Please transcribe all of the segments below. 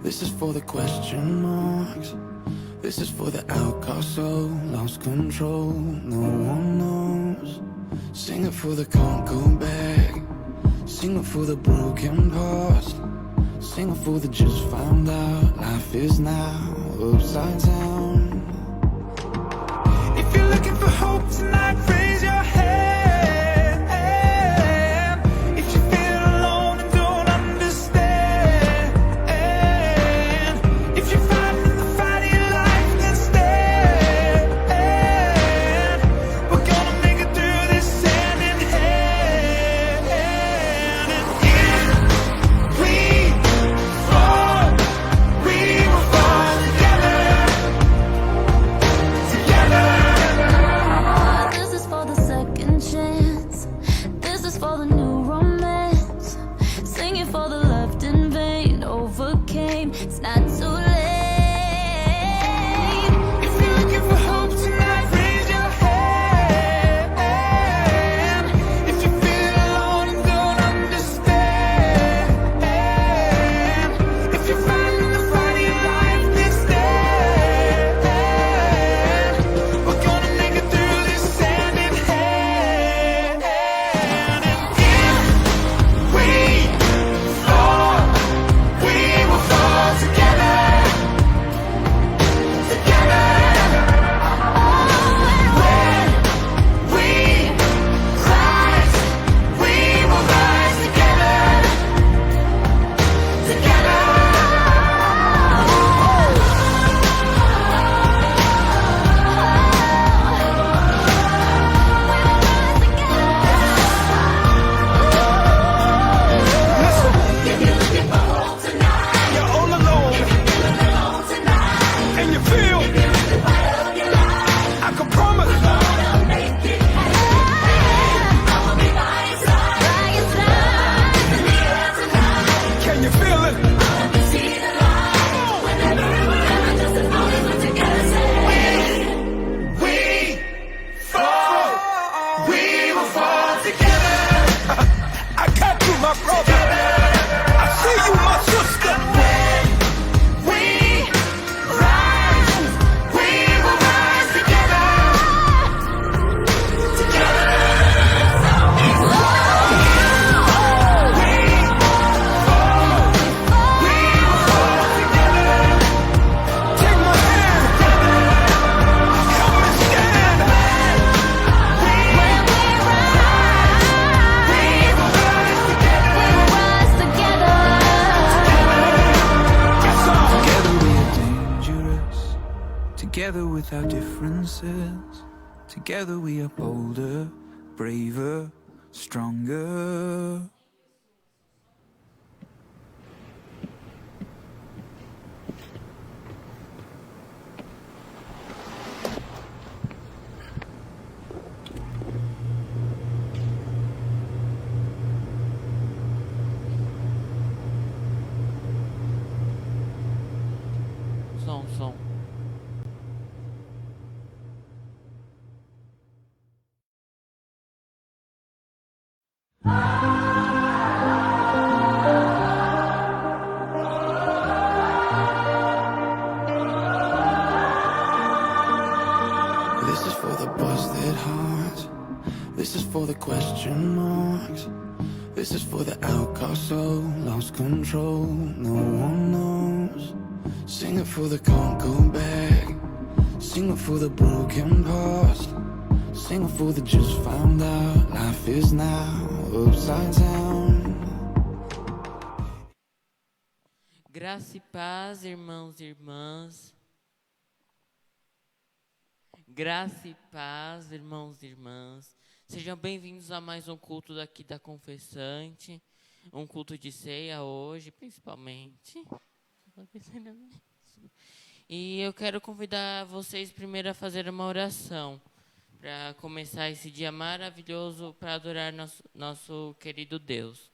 This is for the question marks. This is for the outcast soul, lost control, no one knows. Sing it for the can't go back. Sing it for the broken past. Sing it for the just found out. Life is now upside down. If you're looking for hope tonight, raise your hand. If you feel alone and don't understand, if you're fighting the fight of your life, then stand. We're gonna make it through this hand in hand. And if we fall, we will fall together. Together. This is for the second chance. This is for the new romance. Singing for the left in vain. Overcame. It's not too late. If you're looking for hope tonight, raise your hand. If you feel alone and don't understand, if you're fighting the fight of your life, then stand. We're gonna make it through this hand in hand. And if we fall, we will fall together. Together. When we rise, we will rise together. Together. Listen, you're all alone, and you feel, I can promise, can you feel it? We fall, we will fall together. I got you, my brother. I see you, my sister. We rise, we will rise together. Together. We fall, we will fall together. Take my hand. Help me stand. We will rise together. Together we are dangerous. Together with our differences. Together we are bolder, braver, stronger. Som. This is for the busted hearts. This is for the question marks. This is for the outcast soul, lost control, no one knows. Sing it for the can't go back. Sing it for the broken past. Sing it for the just found out. Life is now upside down. Graça e paz, irmãos e irmãs. Graça e paz, irmãos e irmãs. Sejam bem-vindos a mais um culto daqui da Confessante. Um culto de ceia hoje, principalmente. E eu quero convidar vocês primeiro a fazer uma oração para começar esse dia maravilhoso para adorar nosso querido Deus.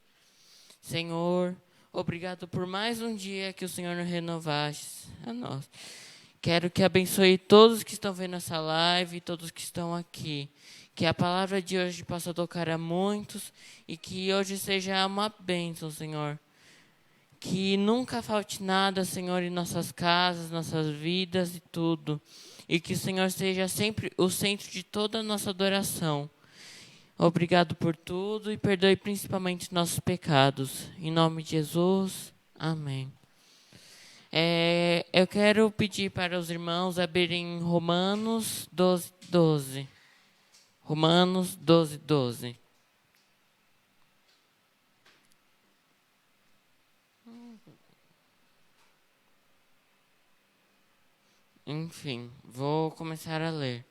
Senhor, obrigado por mais um dia que o Senhor nos renovaste a nós. Quero que abençoe todos que estão vendo essa live, todos que estão aqui. Que a palavra de hoje possa tocar a muitos e que hoje seja uma bênção, Senhor. Que nunca falte nada, Senhor, em nossas casas, nossas vidas e tudo. E que o Senhor seja sempre o centro de toda a nossa adoração. Obrigado por tudo e perdoe principalmente nossos pecados. Em nome de Jesus, amém. Eu quero pedir para os irmãos abrirem Romanos 12, 12. Romanos 12, 12. Enfim, vou começar a ler.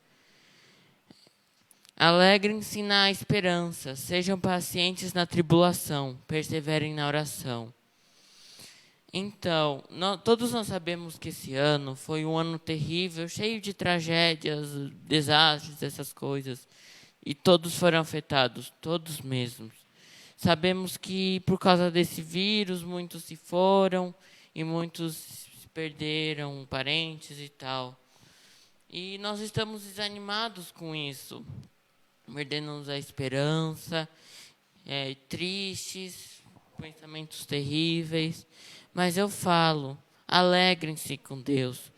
Alegrem-se na esperança, sejam pacientes na tribulação, perseverem na oração. Então, todos nós sabemos que esse ano foi um ano terrível, cheio de tragédias, desastres, essas coisas. E todos foram afetados, todos mesmos. Sabemos que por causa desse vírus, muitos se foram e muitos perderam parentes e tal. E nós estamos desanimados com isso, perdendo a esperança, tristes, pensamentos terríveis. Mas eu falo, alegrem-se com Deus,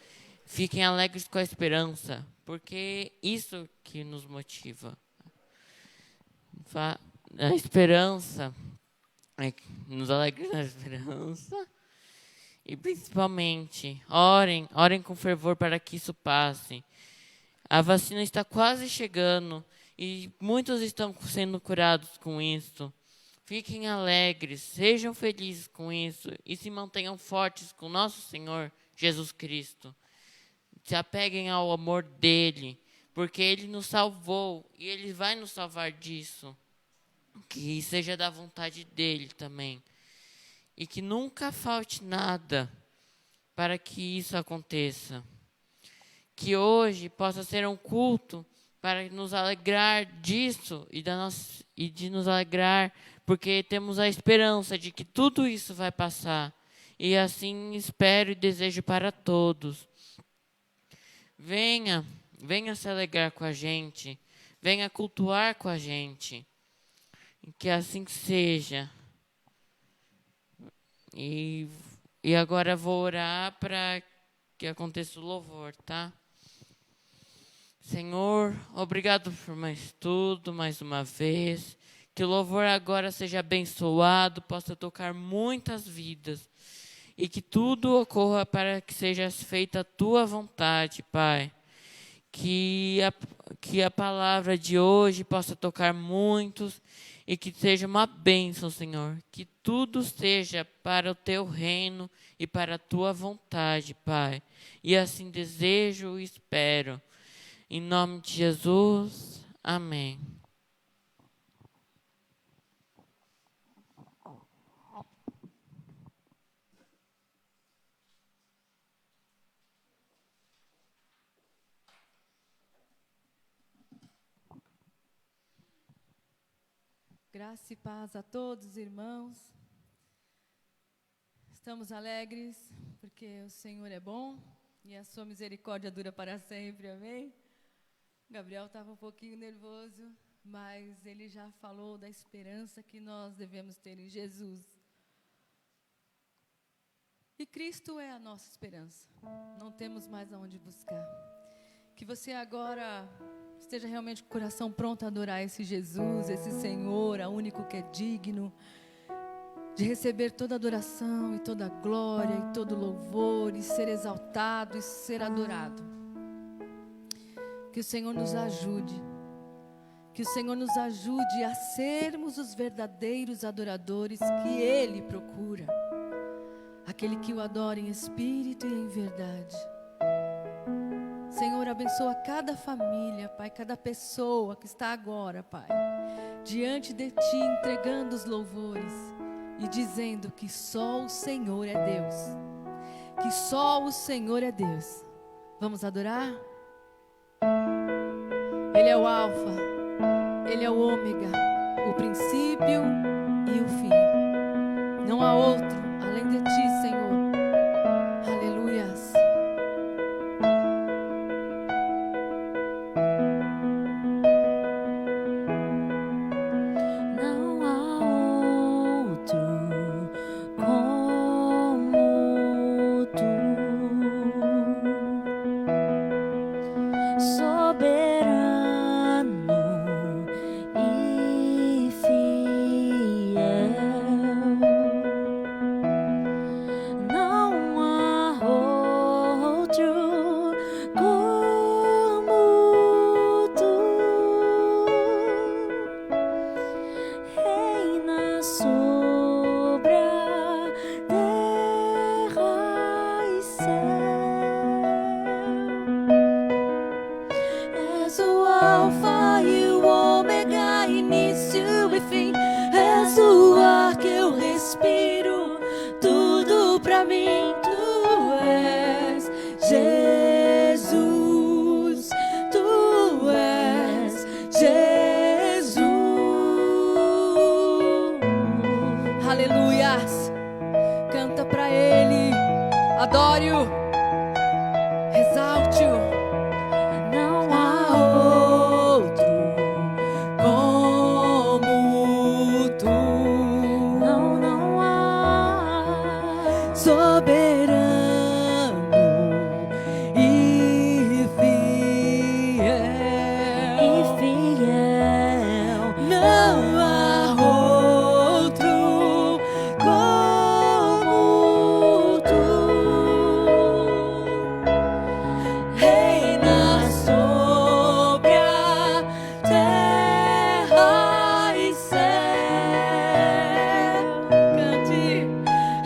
fiquem alegres com a esperança, porque isso que nos motiva. A esperança, nos alegra na esperança. E principalmente, orem com fervor para que isso passe. A vacina está quase chegando e muitos estão sendo curados com isso. Fiquem alegres, sejam felizes com isso e se mantenham fortes com nosso Senhor Jesus Cristo. Se apeguem ao amor dele, porque ele nos salvou e ele vai nos salvar disso. Que seja da vontade dele também. E que nunca falte nada para que isso aconteça. Que hoje possa ser um culto para nos alegrar disso e de nos alegrar, porque temos a esperança de que tudo isso vai passar. E assim espero e desejo para todos. Venha se alegrar com a gente. Venha cultuar com a gente. Que assim seja. E agora vou orar para que aconteça o louvor, tá? Senhor, obrigado por mais tudo, mais uma vez. Que o louvor agora seja abençoado, possa tocar muitas vidas. E que tudo ocorra para que seja feita a tua vontade, Pai. Que a palavra de hoje possa tocar muitos e que seja uma bênção, Senhor. Que tudo seja para o teu reino e para a tua vontade, Pai. E assim desejo e espero. Em nome de Jesus, amém. Graça e paz a todos, irmãos. Estamos alegres porque o Senhor é bom e a sua misericórdia dura para sempre, amém? Gabriel estava um pouquinho nervoso, mas ele já falou da esperança que nós devemos ter em Jesus. E Cristo é a nossa esperança, não temos mais aonde buscar. Que você agora esteja realmente com o coração pronto a adorar esse Jesus, esse Senhor, o único que é digno de receber toda adoração e toda glória e todo louvor e ser exaltado e ser adorado. Que o Senhor nos ajude, que o Senhor nos ajude a sermos os verdadeiros adoradores que Ele procura, aquele que o adora em espírito e em verdade. Senhor, abençoa cada família, Pai, cada pessoa que está agora, Pai, diante de Ti, entregando os louvores e dizendo que só o Senhor é Deus, que só o Senhor é Deus. Vamos adorar? Ele é o Alfa, Ele é o Ômega, o princípio e o fim. Não há outro além de Ti, Senhor. Aleluias. Não há outro como Adore-o, exalte-o. Não há outro como tu. Não há. Soberano e fiel. Não há outro como tu. Reina sobre a terra e céu. Cante.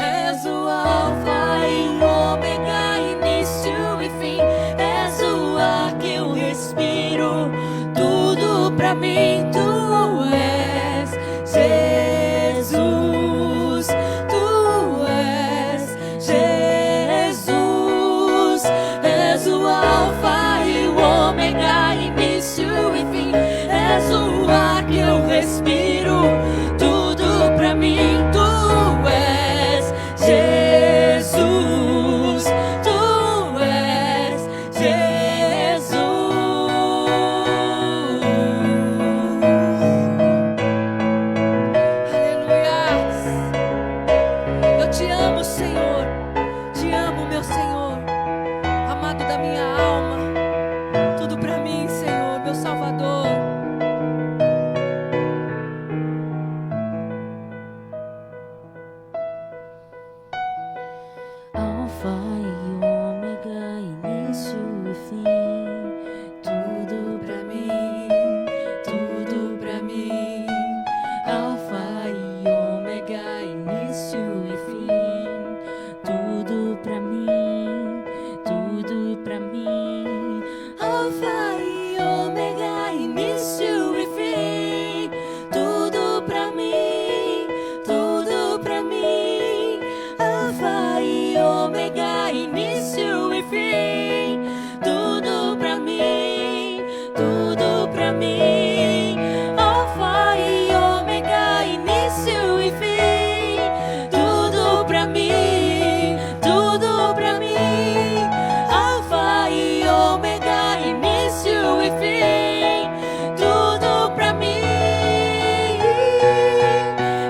És o alfa e o ômega, início e fim. És o ar que eu respiro. Tudo pra mim tu és, Jesus. Tu és Jesus. És o alfa e o ômega, início e fim. És o ar que eu respiro. Tudo pra mim tu és Jesus. Tu és Jesus. Aleluia. Eu te amo, Senhor. Te amo, meu Senhor. Amado da minha alma. Tudo pra mim, Senhor, meu Salvador. Alfa e ômega, início e fim. Tudo pra mim, tudo pra mim. Alfa e ômega, início e fim. Tudo pra mim, tudo pra mim. Alfa e ômega, início e fim. Tudo pra mim, tudo pra mim. Alfa e ômega, início e fim. Tudo pra mim, tudo pra mim. Alfa e ômega, início e fim. Tudo pra mim, tudo pra mim. Alfa e ômega, início e fim. Tudo pra mim.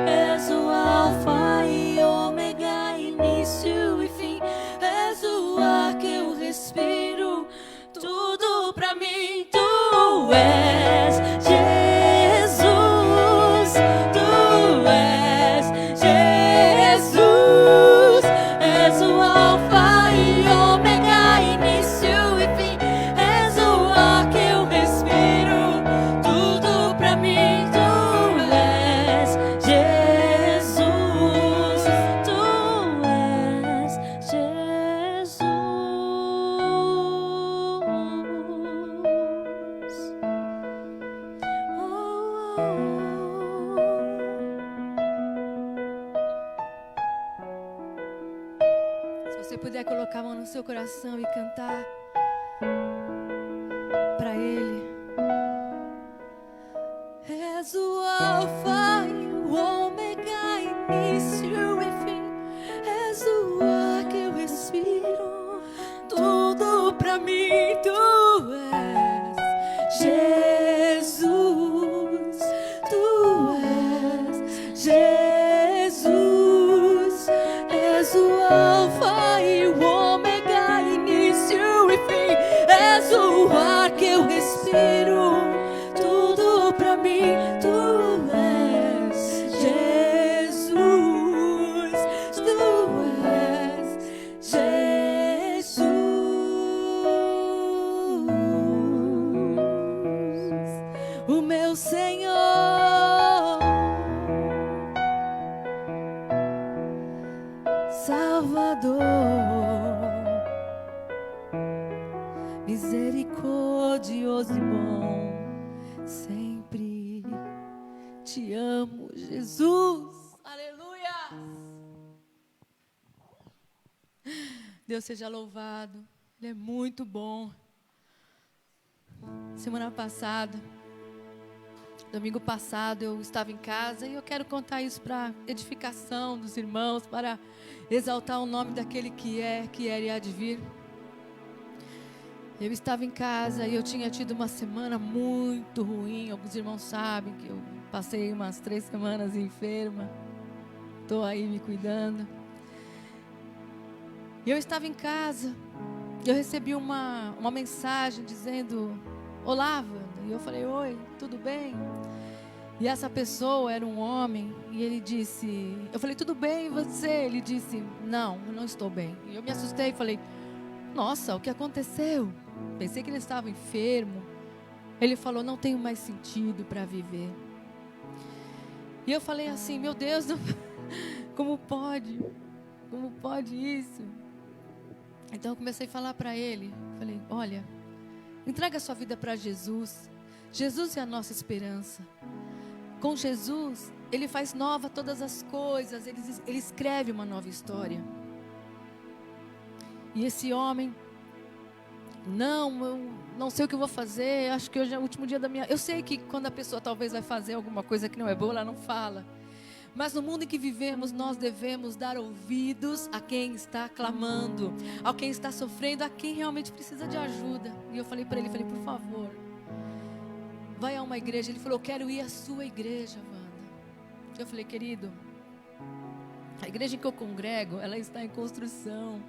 És o alfa e ômega, início e fim. És o ar que eu respiro. Tudo pra mim. Tu és Jesus. Tu és Jesus. És o alfa e ômega, início e fim. És o ar que eu respiro. Tudo pra mim. Tu és Jesus. Tu és Jesus. Se você puder colocar a mão no seu coração e cantar para Ele. És o alfa e o ômega, início e fim. És o ar que eu respiro. Tudo pra mim tu és Jesus. Tu és Jesus. És o alfa e o ômega, início e fim. És o ar que eu respiro. Tudo pra mim tu és Jesus. Tu és Jesus, o meu Senhor. Salvador, misericordioso e bom, sempre te amo, Jesus. Aleluia! Deus seja louvado, Ele é muito bom. Semana passada, Domingo passado eu estava em casa e eu quero contar isso para edificação dos irmãos, para exaltar o nome daquele que é, que era e há de vir. Eu estava em casa e eu tinha tido uma semana muito ruim. Alguns irmãos sabem que eu passei umas 3 semanas enferma. Estou aí me cuidando. E eu estava em casa. Eu recebi uma mensagem dizendo: olá, Wanda. E eu falei: oi, tudo bem? E essa pessoa era um homem. E ele disse... Eu falei: tudo bem, e você? Ele disse: não, eu não estou bem. E eu me assustei e falei: nossa, o que aconteceu? Pensei que ele estava enfermo. Ele falou: não tenho mais sentido para viver. E eu falei assim: meu Deus, não... como pode? Como pode isso? Então eu comecei a falar para ele. Falei: olha, entrega a sua vida para Jesus. Jesus é a nossa esperança. Com Jesus, Ele faz nova todas as coisas. Ele escreve uma nova história. E esse homem: não, eu não sei o que eu vou fazer. Acho que hoje é o último dia da minha... Eu sei que quando a pessoa talvez vai fazer alguma coisa que não é boa, ela não fala. Mas no mundo em que vivemos, nós devemos dar ouvidos a quem está clamando, a quem está sofrendo, a quem realmente precisa de ajuda. E eu falei para ele, por favor, vai a uma igreja. Ele falou: eu quero ir à sua igreja, Wanda. Eu falei: querido, a igreja em que eu congrego, ela está em construção,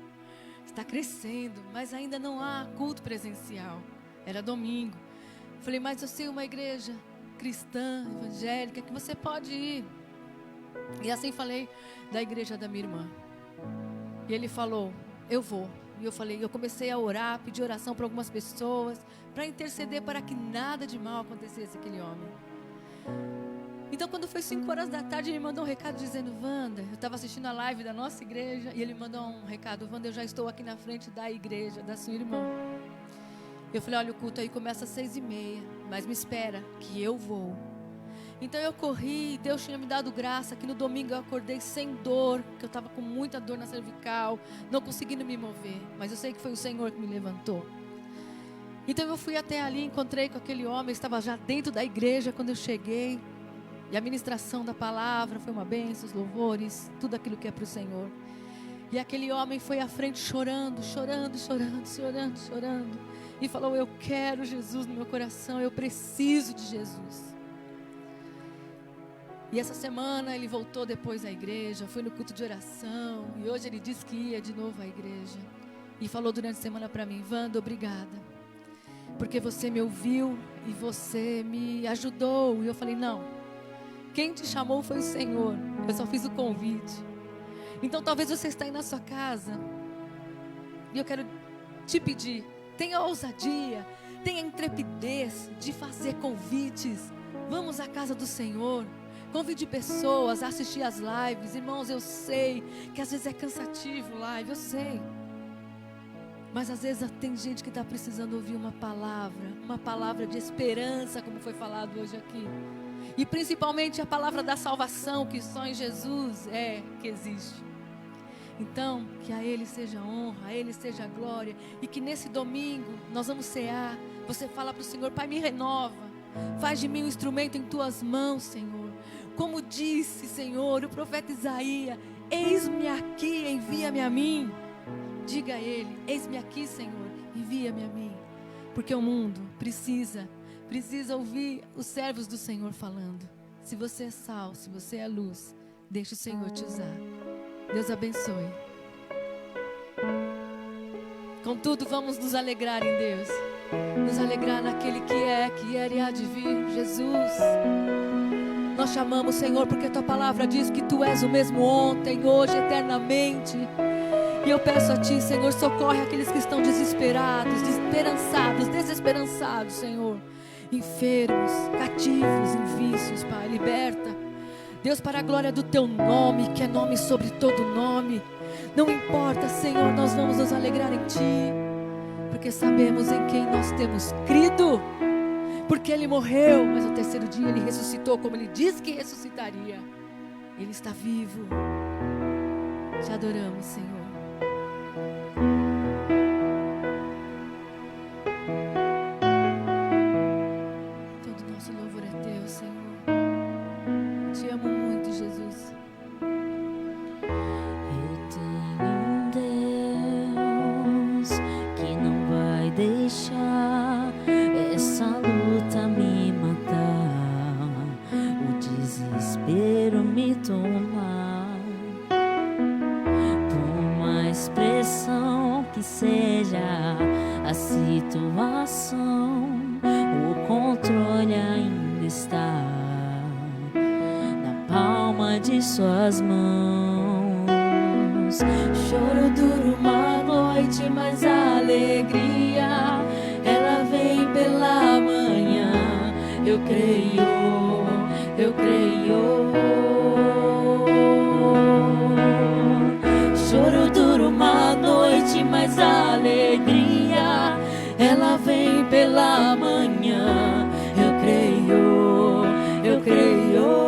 está crescendo, mas ainda não há culto presencial. Era domingo. Eu falei: mas eu sei uma igreja cristã, evangélica, que você pode ir. E assim falei da igreja da minha irmã. E ele falou: eu vou. E eu falei, eu comecei a orar, pedir oração para algumas pessoas, para interceder para que nada de mal acontecesse àquele homem. Então quando foi 5 horas da tarde, ele mandou um recado dizendo: Wanda, eu estava assistindo a live da nossa igreja, e ele mandou um recado: Wanda, eu já estou aqui na frente da igreja da sua irmã. Eu falei: olha, o culto aí começa às 6h30, mas me espera que eu vou. Então eu corri, Deus tinha me dado graça, que no domingo eu acordei sem dor, que eu estava com muita dor na cervical, não conseguindo me mover, mas eu sei que foi o Senhor que me levantou. Então eu fui até ali, encontrei com aquele homem, estava já dentro da igreja quando eu cheguei, e a ministração da palavra foi uma bênção, os louvores, tudo aquilo que é para o Senhor. E aquele homem foi à frente chorando, e falou: eu quero Jesus no meu coração, eu preciso de Jesus. E essa semana ele voltou depois à igreja, foi no culto de oração, e hoje ele disse que ia de novo à igreja. E falou durante a semana para mim: Wanda, obrigada, porque você me ouviu e você me ajudou. E eu falei: não, quem te chamou foi o Senhor, eu só fiz o convite. Então talvez você está aí na sua casa, e eu quero te pedir, tenha ousadia, tenha intrepidez de fazer convites. Vamos à casa do Senhor. Convide pessoas a assistir as lives. Irmãos, eu sei que às vezes é cansativo live, eu sei. Mas às vezes tem gente que está precisando ouvir uma palavra de esperança, como foi falado hoje aqui. E principalmente a palavra da salvação, que só em Jesus é que existe. Então, que a Ele seja honra, a Ele seja glória. E que nesse domingo nós vamos cear. Você fala para o Senhor: Pai, me renova. Faz de mim um instrumento em Tuas mãos, Senhor. Como disse, Senhor, o profeta Isaías: eis-me aqui, envia-me a mim. Diga a Ele: eis-me aqui, Senhor, envia-me a mim. Porque o mundo precisa ouvir os servos do Senhor falando. Se você é sal, se você é luz, deixe o Senhor te usar. Deus abençoe. Contudo, vamos nos alegrar em Deus. Nos alegrar naquele que era e há de vir, Jesus. Nós chamamos, Senhor, porque Tua palavra diz que Tu és o mesmo ontem, hoje, eternamente. E eu peço a Ti, Senhor, socorre aqueles que estão desesperados, desesperançados, Senhor. Enfermos, cativos, em vícios, Pai, liberta. Deus, para a glória do Teu nome, que é nome sobre todo nome. Não importa, Senhor, nós vamos nos alegrar em Ti, porque sabemos em quem nós temos crido. Porque Ele morreu, mas no 3º dia Ele ressuscitou, como Ele disse que ressuscitaria. Ele está vivo. Te adoramos, Senhor. Todo nosso louvor é Teu, Senhor. te amo muito, Jesus. Eu tenho um Deus que não vai deixar essa luta me matar, o desespero me tomar. Por mais pressão que seja a situação, o controle ainda está na palma de suas mãos. Choro dura uma noite, mas a alegria ela vem pela manhã. Eu creio, eu creio. Choro dura uma noite, mas a alegria ela vem pela manhã. Eu creio, eu creio.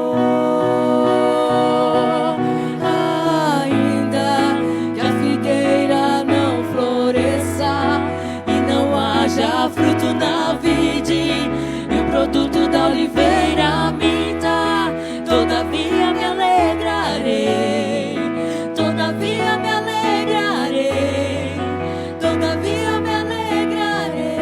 Ainda que a figueira não floresça e não haja fruto na vide e o produto da oliveira minta, todavia me alegrarei, todavia me alegrarei, todavia me alegrarei.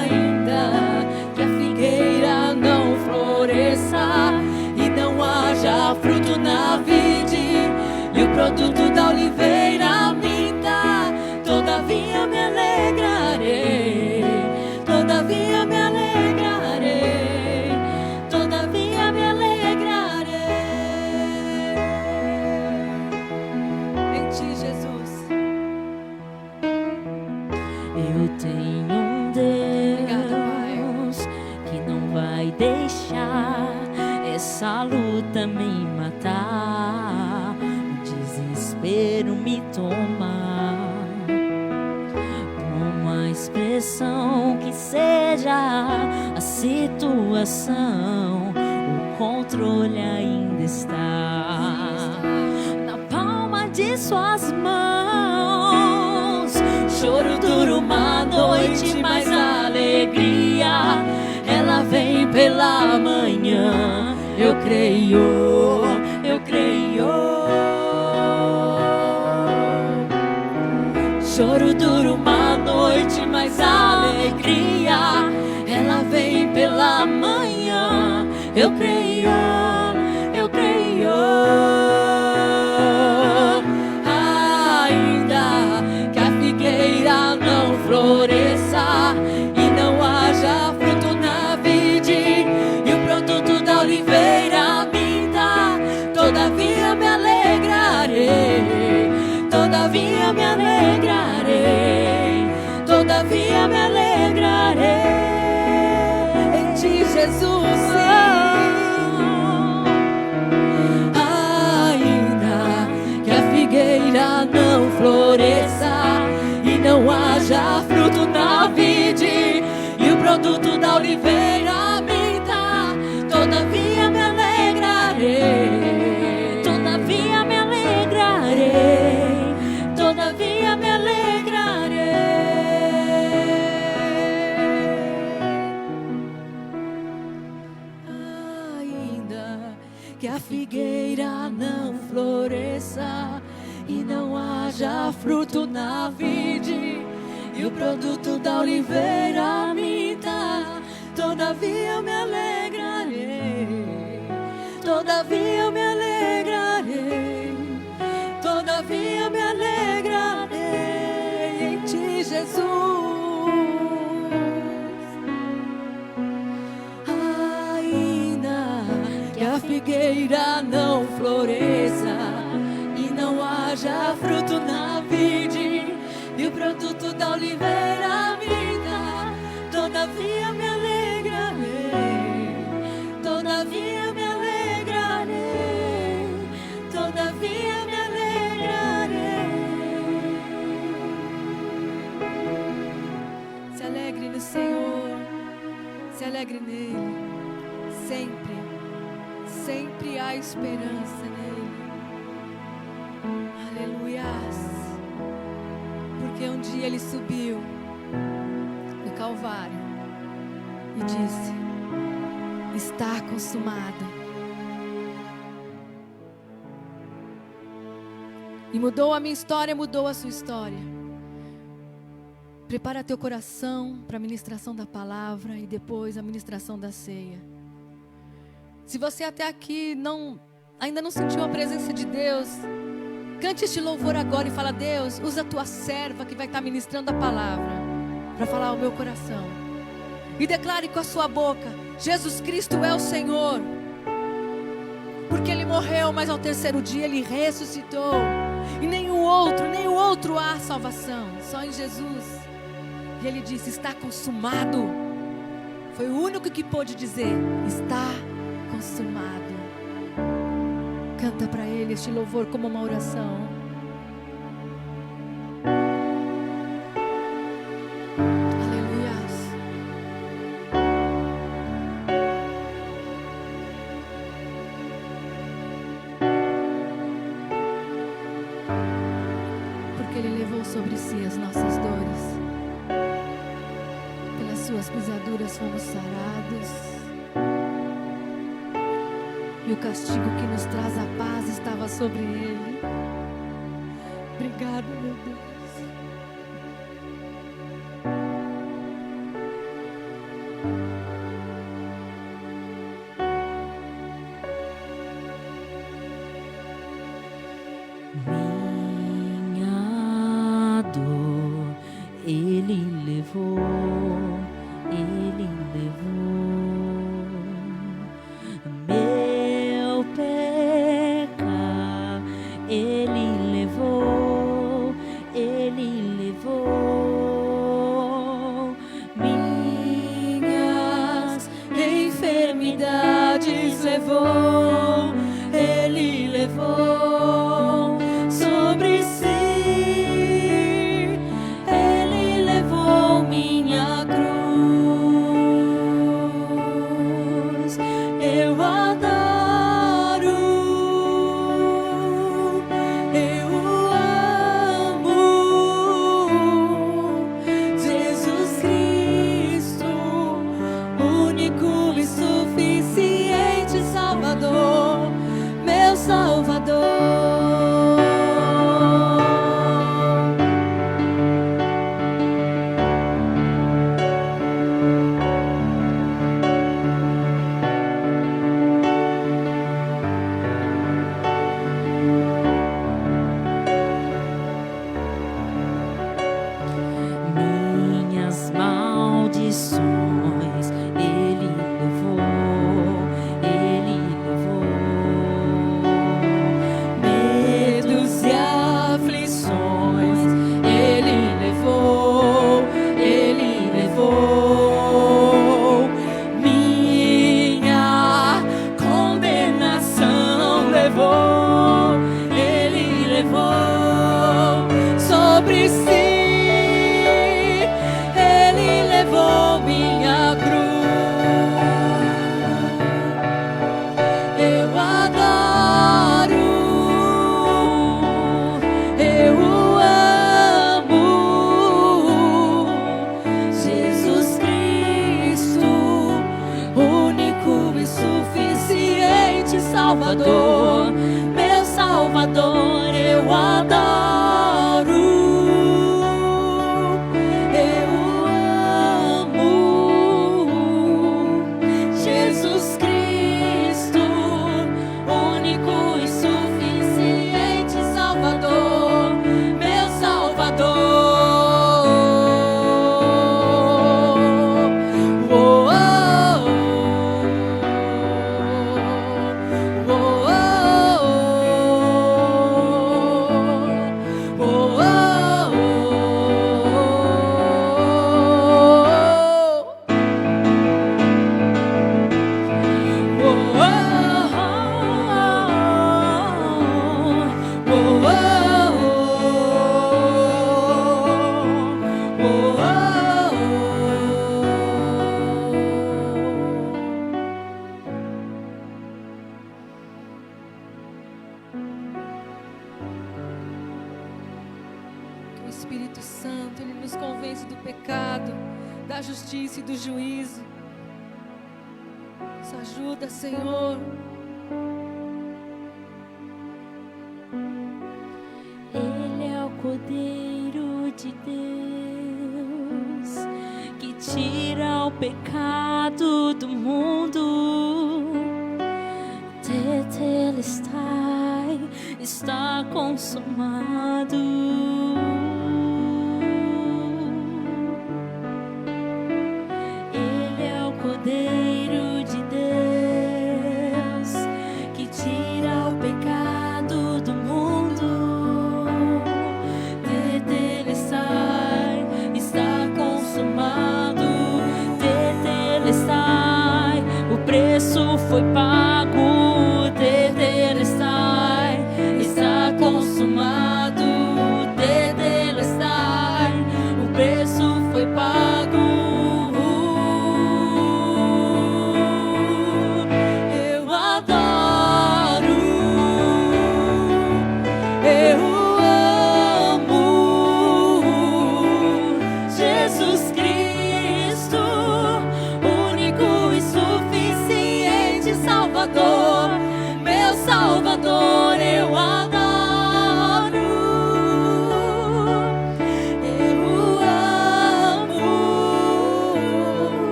Ainda que a figueira não floresça e não haja fruto na vide e o produto da oliveira minta, todavia me alegrarei, todavia me alegrarei, todavia me alegrarei. Em ti, Jesus. Eu tenho um Deus que não vai deixar essa luta me matar, o desespero me tomar. Por mais pressão que seja a situação, o controle ainda está na palma de suas mãos. Choro dura uma noite, mas a alegria ela vem pela manhã. Eu creio, eu creio. Choro dura uma noite, mas a alegria ela vem pela manhã. Eu creio, eu creio. Ainda que a figueira não floresça e não haja fruto na vide e o produto da oliveira minta, todavia me alegrarei, todavia me alegrarei, todavia me alegrarei. Em ti, Jesus. Ainda que a figueira não floresça e não haja fruto na vide e o produto da oliveira minta, todavia me alegrarei, todavia me alegrarei, todavia me alegrarei. Ainda que a figueira não floresça e não haja fruto na vide e o produto da oliveira minta, todavia me alegrarei, todavia me alegrarei, todavia me alegrarei. Em ti, Jesus. Ainda que a figueira não floresça e não haja fruto na vide e o produto da oliveira minta, todavia me alegrarei, todavia me alegrarei, todavia me alegrarei. Se alegre no Senhor, se alegre nele. Sempre, sempre há esperança nele. Aleluias. Porque um dia ele subiu do Calvário Calvário e disse: está consumado. E mudou a minha história, mudou a sua história. Prepara teu coração para a ministração da palavra e depois a ministração da ceia. Se você até aqui ainda não sentiu a presença de Deus, cante este louvor agora e fala: Deus, usa a tua serva que vai estar ministrando a palavra para falar ao meu coração. E declare com a sua boca: Jesus Cristo é o Senhor. Porque Ele morreu, mas ao terceiro dia Ele ressuscitou. E nenhum outro há salvação, só em Jesus. E Ele disse: está consumado. Foi o único que pôde dizer: está consumado. Canta para Ele este louvor como uma oração. Sobre si as nossas dores, pelas suas pisaduras fomos sarados, e o castigo que nos traz a paz estava sobre ele. Obrigado, meu Deus. Salvador, meu Salvador, eu adoro, eu amo Jesus Cristo, único e suficiente Salvador, meu Salvador. Oh, oh, oh. da justiça e do juízo. Nos ajuda, Senhor. Ele é o Cordeiro de Deus que tira o pecado do mundo. Tetelestai, está consumado. Ele é o Cordeiro de Deus que tira o pecado do mundo. Tetelestai, está consumado. Tetelestai, o preço foi pago. Tetelestai, está consumado. Tetelestai, o preço foi pago. Eu adoro, eu amo Jesus Cristo, único e suficiente Salvador, meu Salvador, eu adoro. Eu amo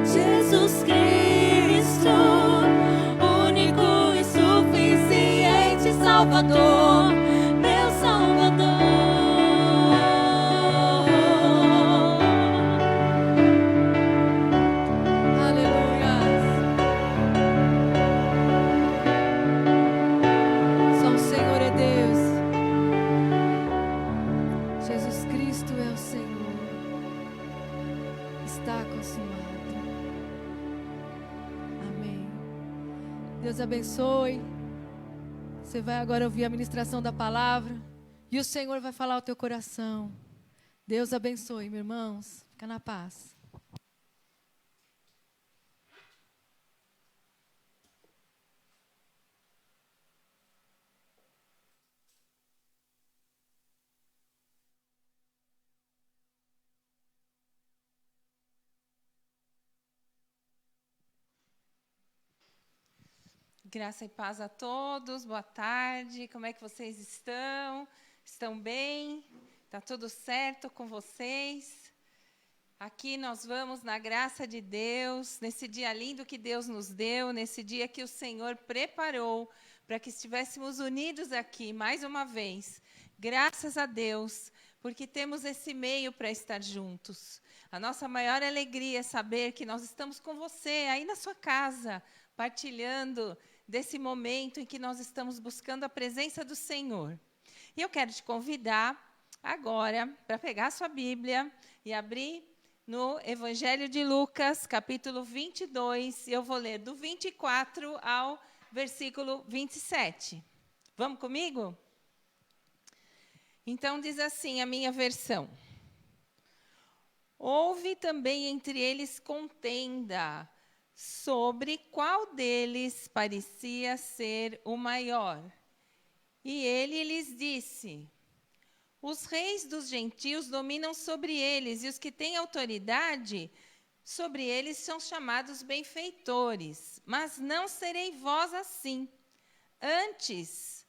Jesus Cristo, único e suficiente Salvador, meu Salvador. Aleluia. Só o Senhor é Deus. Jesus Cristo é o Senhor. Está consumado. Amém. Deus abençoe. Você vai agora ouvir a ministração da palavra e o Senhor vai falar ao teu coração. Deus abençoe, meus irmãos. Fica na paz. Graça e paz a todos, boa tarde, como é que vocês estão? Estão bem? Está tudo certo com vocês? Aqui nós vamos na graça de Deus, nesse dia lindo que Deus nos deu, nesse dia que o Senhor preparou para que estivéssemos unidos aqui mais uma vez. Graças a Deus, porque temos esse meio para estar juntos. A nossa maior alegria é saber que nós estamos com você aí na sua casa, partilhando desse momento em que nós estamos buscando a presença do Senhor. E eu quero te convidar agora para pegar a sua Bíblia e abrir no Evangelho de Lucas, capítulo 22. Eu vou ler do 24 ao versículo 27. Vamos comigo? Então diz assim a minha versão. Houve também entre eles contenda sobre qual deles parecia ser o maior. E ele lhes disse: os reis dos gentios dominam sobre eles, e os que têm autoridade sobre eles são chamados benfeitores. Mas não serei vós assim. Antes,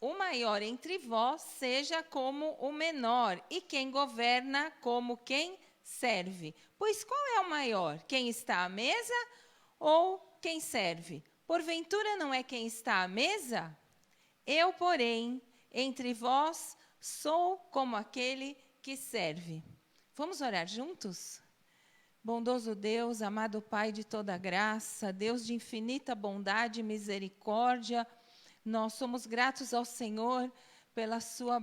o maior entre vós seja como o menor, e quem governa como quem serve. Pois qual é o maior? Quem está à mesa ou quem serve? Porventura não é quem está à mesa? Eu, porém, entre vós, sou como aquele que serve. Vamos orar juntos? Bondoso Deus, amado Pai de toda graça, Deus de infinita bondade e misericórdia, nós somos gratos ao Senhor pela sua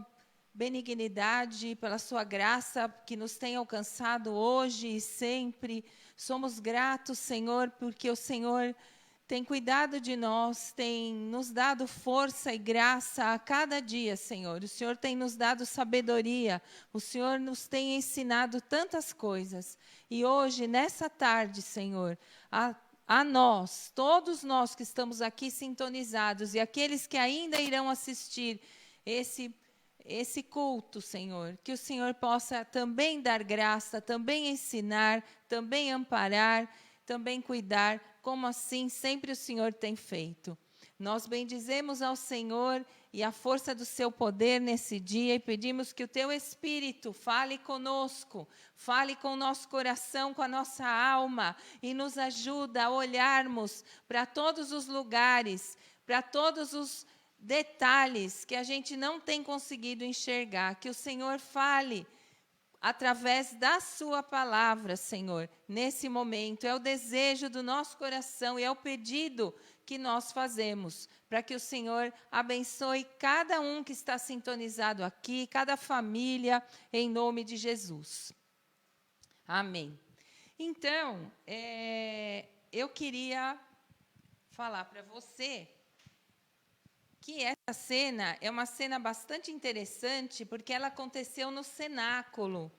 benignidade, pela sua graça que nos tem alcançado hoje e sempre. Somos gratos, Senhor, porque o Senhor tem cuidado de nós, tem nos dado força e graça a cada dia, Senhor. O Senhor tem nos dado sabedoria, o Senhor nos tem ensinado tantas coisas. E hoje, nessa tarde, Senhor, a nós, todos nós que estamos aqui sintonizados e aqueles que ainda irão assistir esse culto, Senhor, que o Senhor possa também dar graça, também ensinar, também amparar, também cuidar, como assim sempre o Senhor tem feito. Nós bendizemos ao Senhor e a força do seu poder nesse dia e pedimos que o teu Espírito fale conosco, fale com o nosso coração, com a nossa alma e nos ajuda a olharmos para todos os lugares, para todos os detalhes que a gente não tem conseguido enxergar. Que o Senhor fale através da sua palavra, Senhor, nesse momento. É o desejo do nosso coração e é o pedido que nós fazemos, para que o Senhor abençoe cada um que está sintonizado aqui, cada família, em nome de Jesus. Amém. Então, eu queria falar para você que essa cena é uma cena bastante interessante, porque ela aconteceu no cenáculo.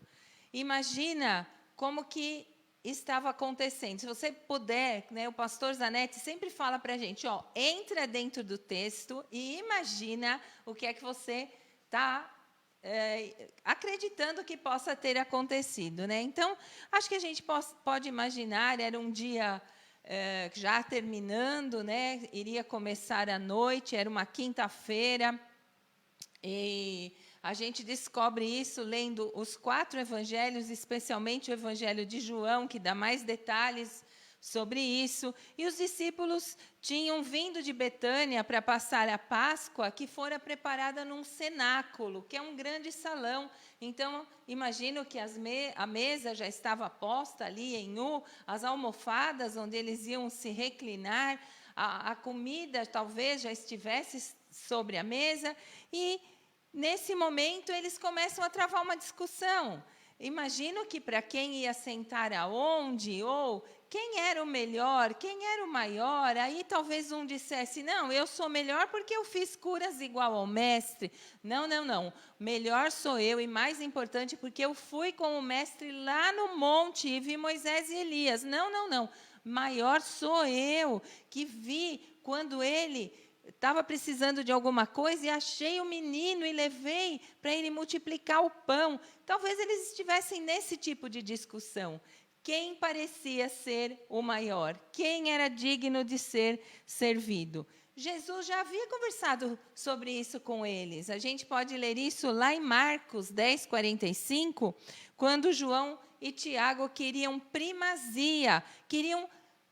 Imagina como que estava acontecendo. Se você puder, né, o pastor Zanetti sempre fala para a gente, entra dentro do texto e imagina o que é que você está acreditando que possa ter acontecido, né? Então, acho que a gente pode imaginar, era um dia já terminando, né? Iria começar a noite, era uma quinta-feira, e a gente descobre isso lendo os 4 evangelhos, especialmente o evangelho de João, que dá mais detalhes sobre isso. E os discípulos tinham vindo de Betânia para passar a Páscoa, que fora preparada num cenáculo, que é um grande salão. Então, imagino que a mesa já estava posta ali em U, as almofadas onde eles iam se reclinar, a comida talvez já estivesse sobre a mesa, e nesse momento eles começam a travar uma discussão. Imagino que para quem ia sentar aonde, ou quem era o melhor, quem era o maior, aí talvez um dissesse, não, eu sou melhor porque eu fiz curas igual ao mestre. Não, melhor sou eu e mais importante porque eu fui com o mestre lá no monte e vi Moisés e Elias. Não, maior sou eu, que vi quando ele estava precisando de alguma coisa e achei o menino e levei para ele multiplicar o pão. Talvez eles estivessem nesse tipo de discussão. Quem parecia ser o maior? Quem era digno de ser servido? Jesus já havia conversado sobre isso com eles. A gente pode ler isso lá em Marcos 10:45, quando João e Tiago queriam primazia, queriam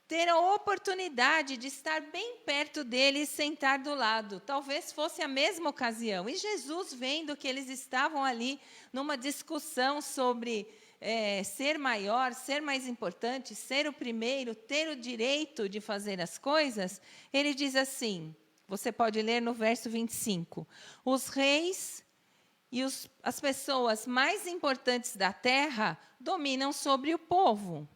ter a oportunidade de estar bem perto dele e sentar do lado. Talvez fosse a mesma ocasião. E Jesus, vendo que eles estavam ali numa discussão sobre ser maior, ser mais importante, ser o primeiro, ter o direito de fazer as coisas, ele diz assim, você pode ler no verso 25, os reis e as pessoas mais importantes da terra dominam sobre o povo.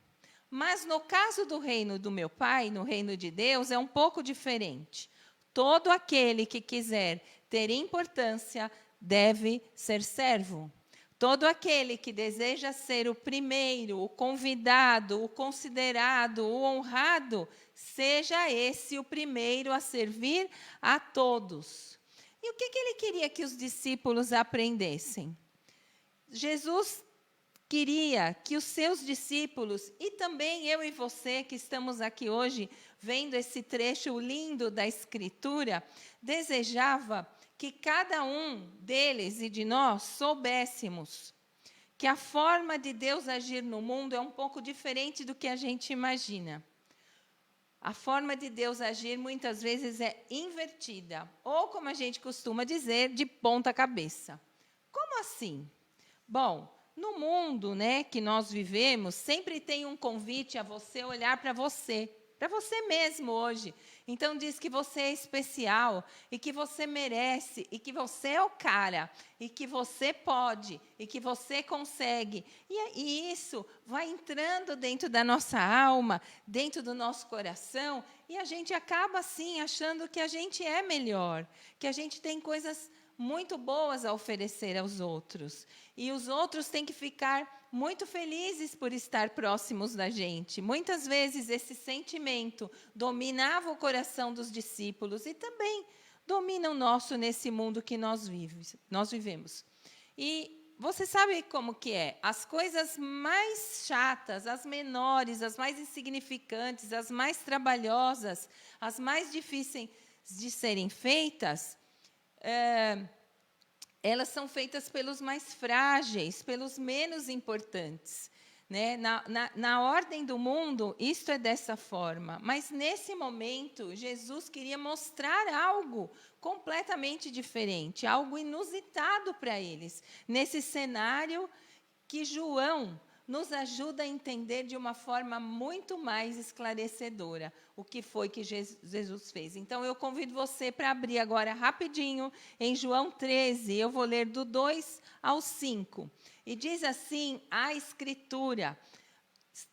Mas no caso do reino do meu Pai, no reino de Deus, é um pouco diferente. Todo aquele que quiser ter importância deve ser servo. Todo aquele que deseja ser o primeiro, o convidado, o considerado, o honrado, seja esse o primeiro a servir a todos. E o que ele queria que os discípulos aprendessem? Jesus queria que os seus discípulos, e também eu e você que estamos aqui hoje, vendo esse trecho lindo da Escritura, desejava que cada um deles e de nós soubéssemos que a forma de Deus agir no mundo é um pouco diferente do que a gente imagina. A forma de Deus agir muitas vezes é invertida, ou como a gente costuma dizer, de ponta cabeça. Como assim? Bom, no mundo, né, que nós vivemos, sempre tem um convite a você olhar para você mesmo hoje. Então diz que você é especial e que você merece e que você é o cara e que você pode e que você consegue. E isso vai entrando dentro da nossa alma, dentro do nosso coração, e a gente acaba assim achando que a gente é melhor, que a gente tem coisas muito boas a oferecer aos outros. E os outros têm que ficar muito felizes por estar próximos da gente. Muitas vezes esse sentimento dominava o coração dos discípulos e também domina o nosso nesse mundo que nós vivemos. E você sabe como que é? As coisas mais chatas, as menores, as mais insignificantes, as mais trabalhosas, as mais difíceis de serem feitas, elas são feitas pelos mais frágeis, pelos menos importantes. Né? Na ordem do mundo, isto é dessa forma. Mas, nesse momento, Jesus queria mostrar algo completamente diferente, algo inusitado para eles, nesse cenário que João nos ajuda a entender de uma forma muito mais esclarecedora o que foi que Jesus fez. Então, eu convido você para abrir agora rapidinho em João 13, eu vou ler do 2 ao 5. E diz assim a Escritura,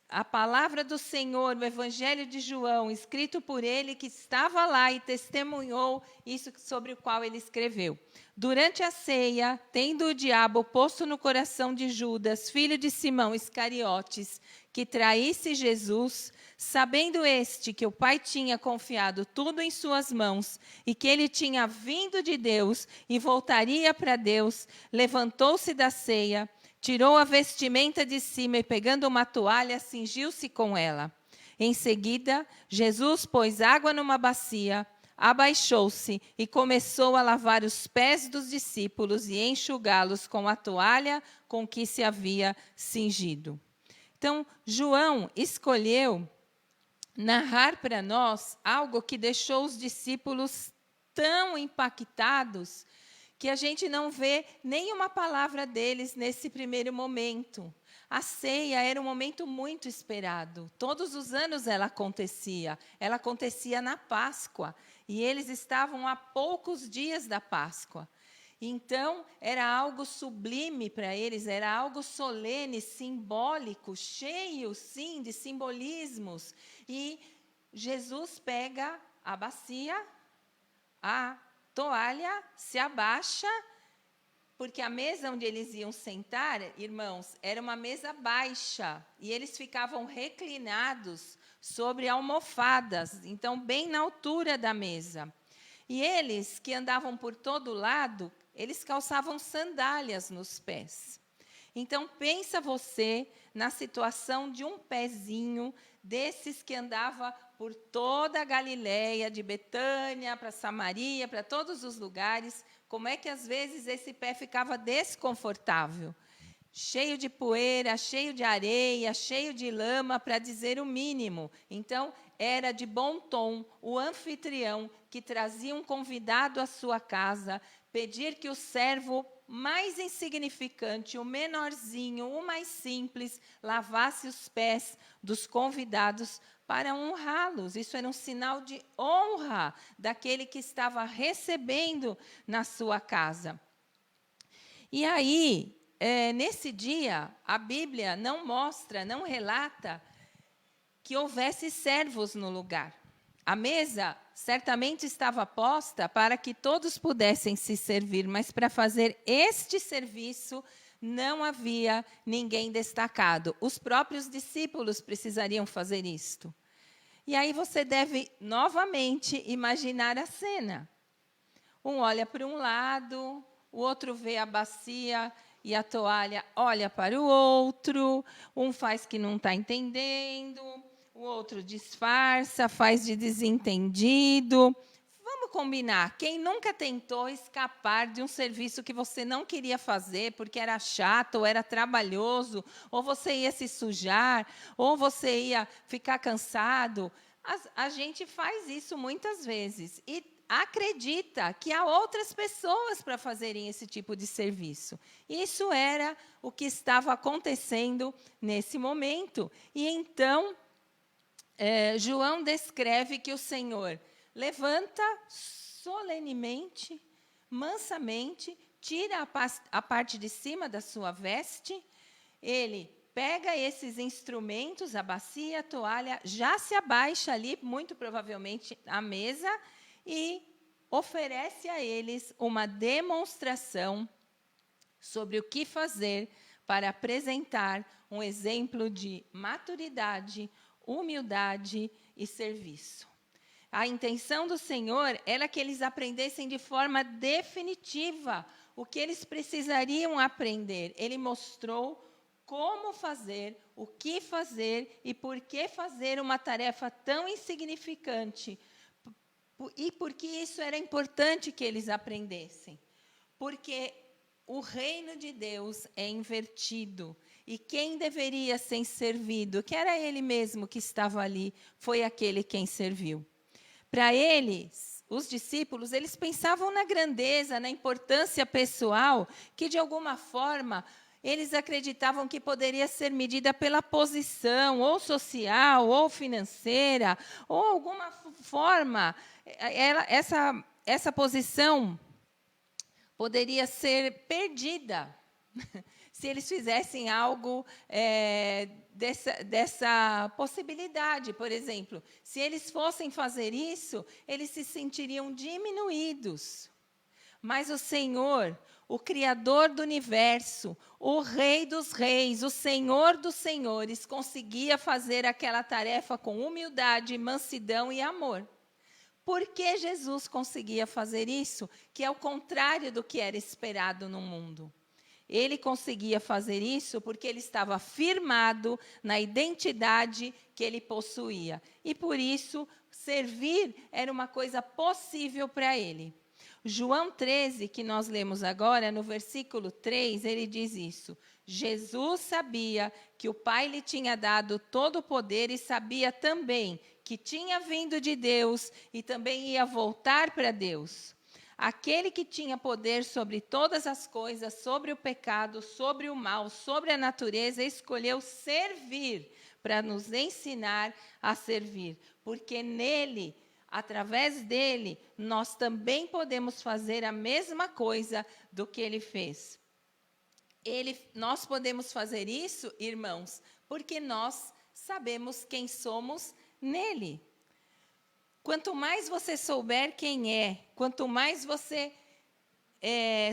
a palavra do Senhor, o Evangelho de João, escrito por ele que estava lá e testemunhou isso sobre o qual ele escreveu. Durante a ceia, tendo o diabo posto no coração de Judas, filho de Simão Iscariotes, que traísse Jesus, sabendo este que o Pai tinha confiado tudo em suas mãos e que ele tinha vindo de Deus e voltaria para Deus, levantou-se da ceia, tirou a vestimenta de cima e, pegando uma toalha, cingiu-se com ela. Em seguida, Jesus pôs água numa bacia, abaixou-se e começou a lavar os pés dos discípulos e enxugá-los com a toalha com que se havia cingido. Então, João escolheu narrar para nós algo que deixou os discípulos tão impactados que a gente não vê nenhuma palavra deles nesse primeiro momento. A ceia era um momento muito esperado. Todos os anos ela acontecia na Páscoa, e eles estavam a poucos dias da Páscoa. Então, era algo sublime para eles, era algo solene, simbólico, cheio, sim, de simbolismos. E Jesus pega a bacia, a toalha, se abaixa, porque a mesa onde eles iam sentar, irmãos, era uma mesa baixa, e eles ficavam reclinados sobre almofadas, então bem na altura da mesa. E eles, que andavam por todo lado, eles calçavam sandálias nos pés. Então, pensa você na situação de um pezinho desses que andava por toda a Galileia, de Betânia para Samaria, para todos os lugares, como é que às vezes esse pé ficava desconfortável, cheio de poeira, cheio de areia, cheio de lama, para dizer o mínimo. Então, era de bom tom o anfitrião que trazia um convidado à sua casa, pedir que o servo mais insignificante, o menorzinho, o mais simples, lavasse os pés dos convidados para honrá-los. Isso era um sinal de honra daquele que estava recebendo na sua casa. E aí, nesse dia, a Bíblia não mostra, não relata que houvesse servos no lugar. A mesa certamente estava posta para que todos pudessem se servir, mas para fazer este serviço não havia ninguém destacado. Os próprios discípulos precisariam fazer isto. E aí você deve novamente imaginar a cena. Um olha para um lado, o outro vê a bacia e a toalha olha para o outro, um faz que não está entendendo, o outro disfarça, faz de desentendido. Vamos combinar, quem nunca tentou escapar de um serviço que você não queria fazer porque era chato, ou era trabalhoso, ou você ia se sujar, ou você ia ficar cansado? A gente faz isso muitas vezes e acredita que há outras pessoas para fazerem esse tipo de serviço. Isso era o que estava acontecendo nesse momento. E então, João descreve que o Senhor levanta solenemente, mansamente, tira a parte de cima da sua veste, ele pega esses instrumentos, a bacia, a toalha, já se abaixa ali, muito provavelmente, à mesa, e oferece a eles uma demonstração sobre o que fazer para apresentar um exemplo de maturidade, humildade e serviço. a intenção do Senhor era que eles aprendessem de forma definitiva o que eles precisariam aprender. Ele mostrou como fazer, o que fazer e por que fazer uma tarefa tão insignificante. E por que isso era importante que eles aprendessem? Porque o reino de Deus é invertido. E quem deveria ser servido, que era ele mesmo que estava ali, foi aquele quem serviu. Para eles, os discípulos, eles pensavam na grandeza, na importância pessoal, que de alguma forma eles acreditavam que poderia ser medida pela posição, ou social, ou financeira, ou alguma forma, essa posição poderia ser perdida se eles fizessem algo dessa possibilidade. Por exemplo, se eles fossem fazer isso, eles se sentiriam diminuídos. Mas o Senhor, o Criador do universo, o Rei dos reis, o Senhor dos senhores, conseguia fazer aquela tarefa com humildade, mansidão e amor. Por que Jesus conseguia fazer isso? Que é o contrário do que era esperado no mundo. Ele conseguia fazer isso porque ele estava firmado na identidade que ele possuía. E por isso, servir era uma coisa possível para ele. João 13, que nós lemos agora, no versículo 3, ele diz isso. Jesus sabia que o Pai lhe tinha dado todo o poder e sabia também que tinha vindo de Deus e também ia voltar para Deus. Aquele que tinha poder sobre todas as coisas, sobre o pecado, sobre o mal, sobre a natureza, escolheu servir para nos ensinar a servir. Porque nele, através dele, nós também podemos fazer a mesma coisa do que ele fez. Nós podemos fazer isso, irmãos, porque nós sabemos quem somos nele. Quanto mais você souber quem é, quanto mais você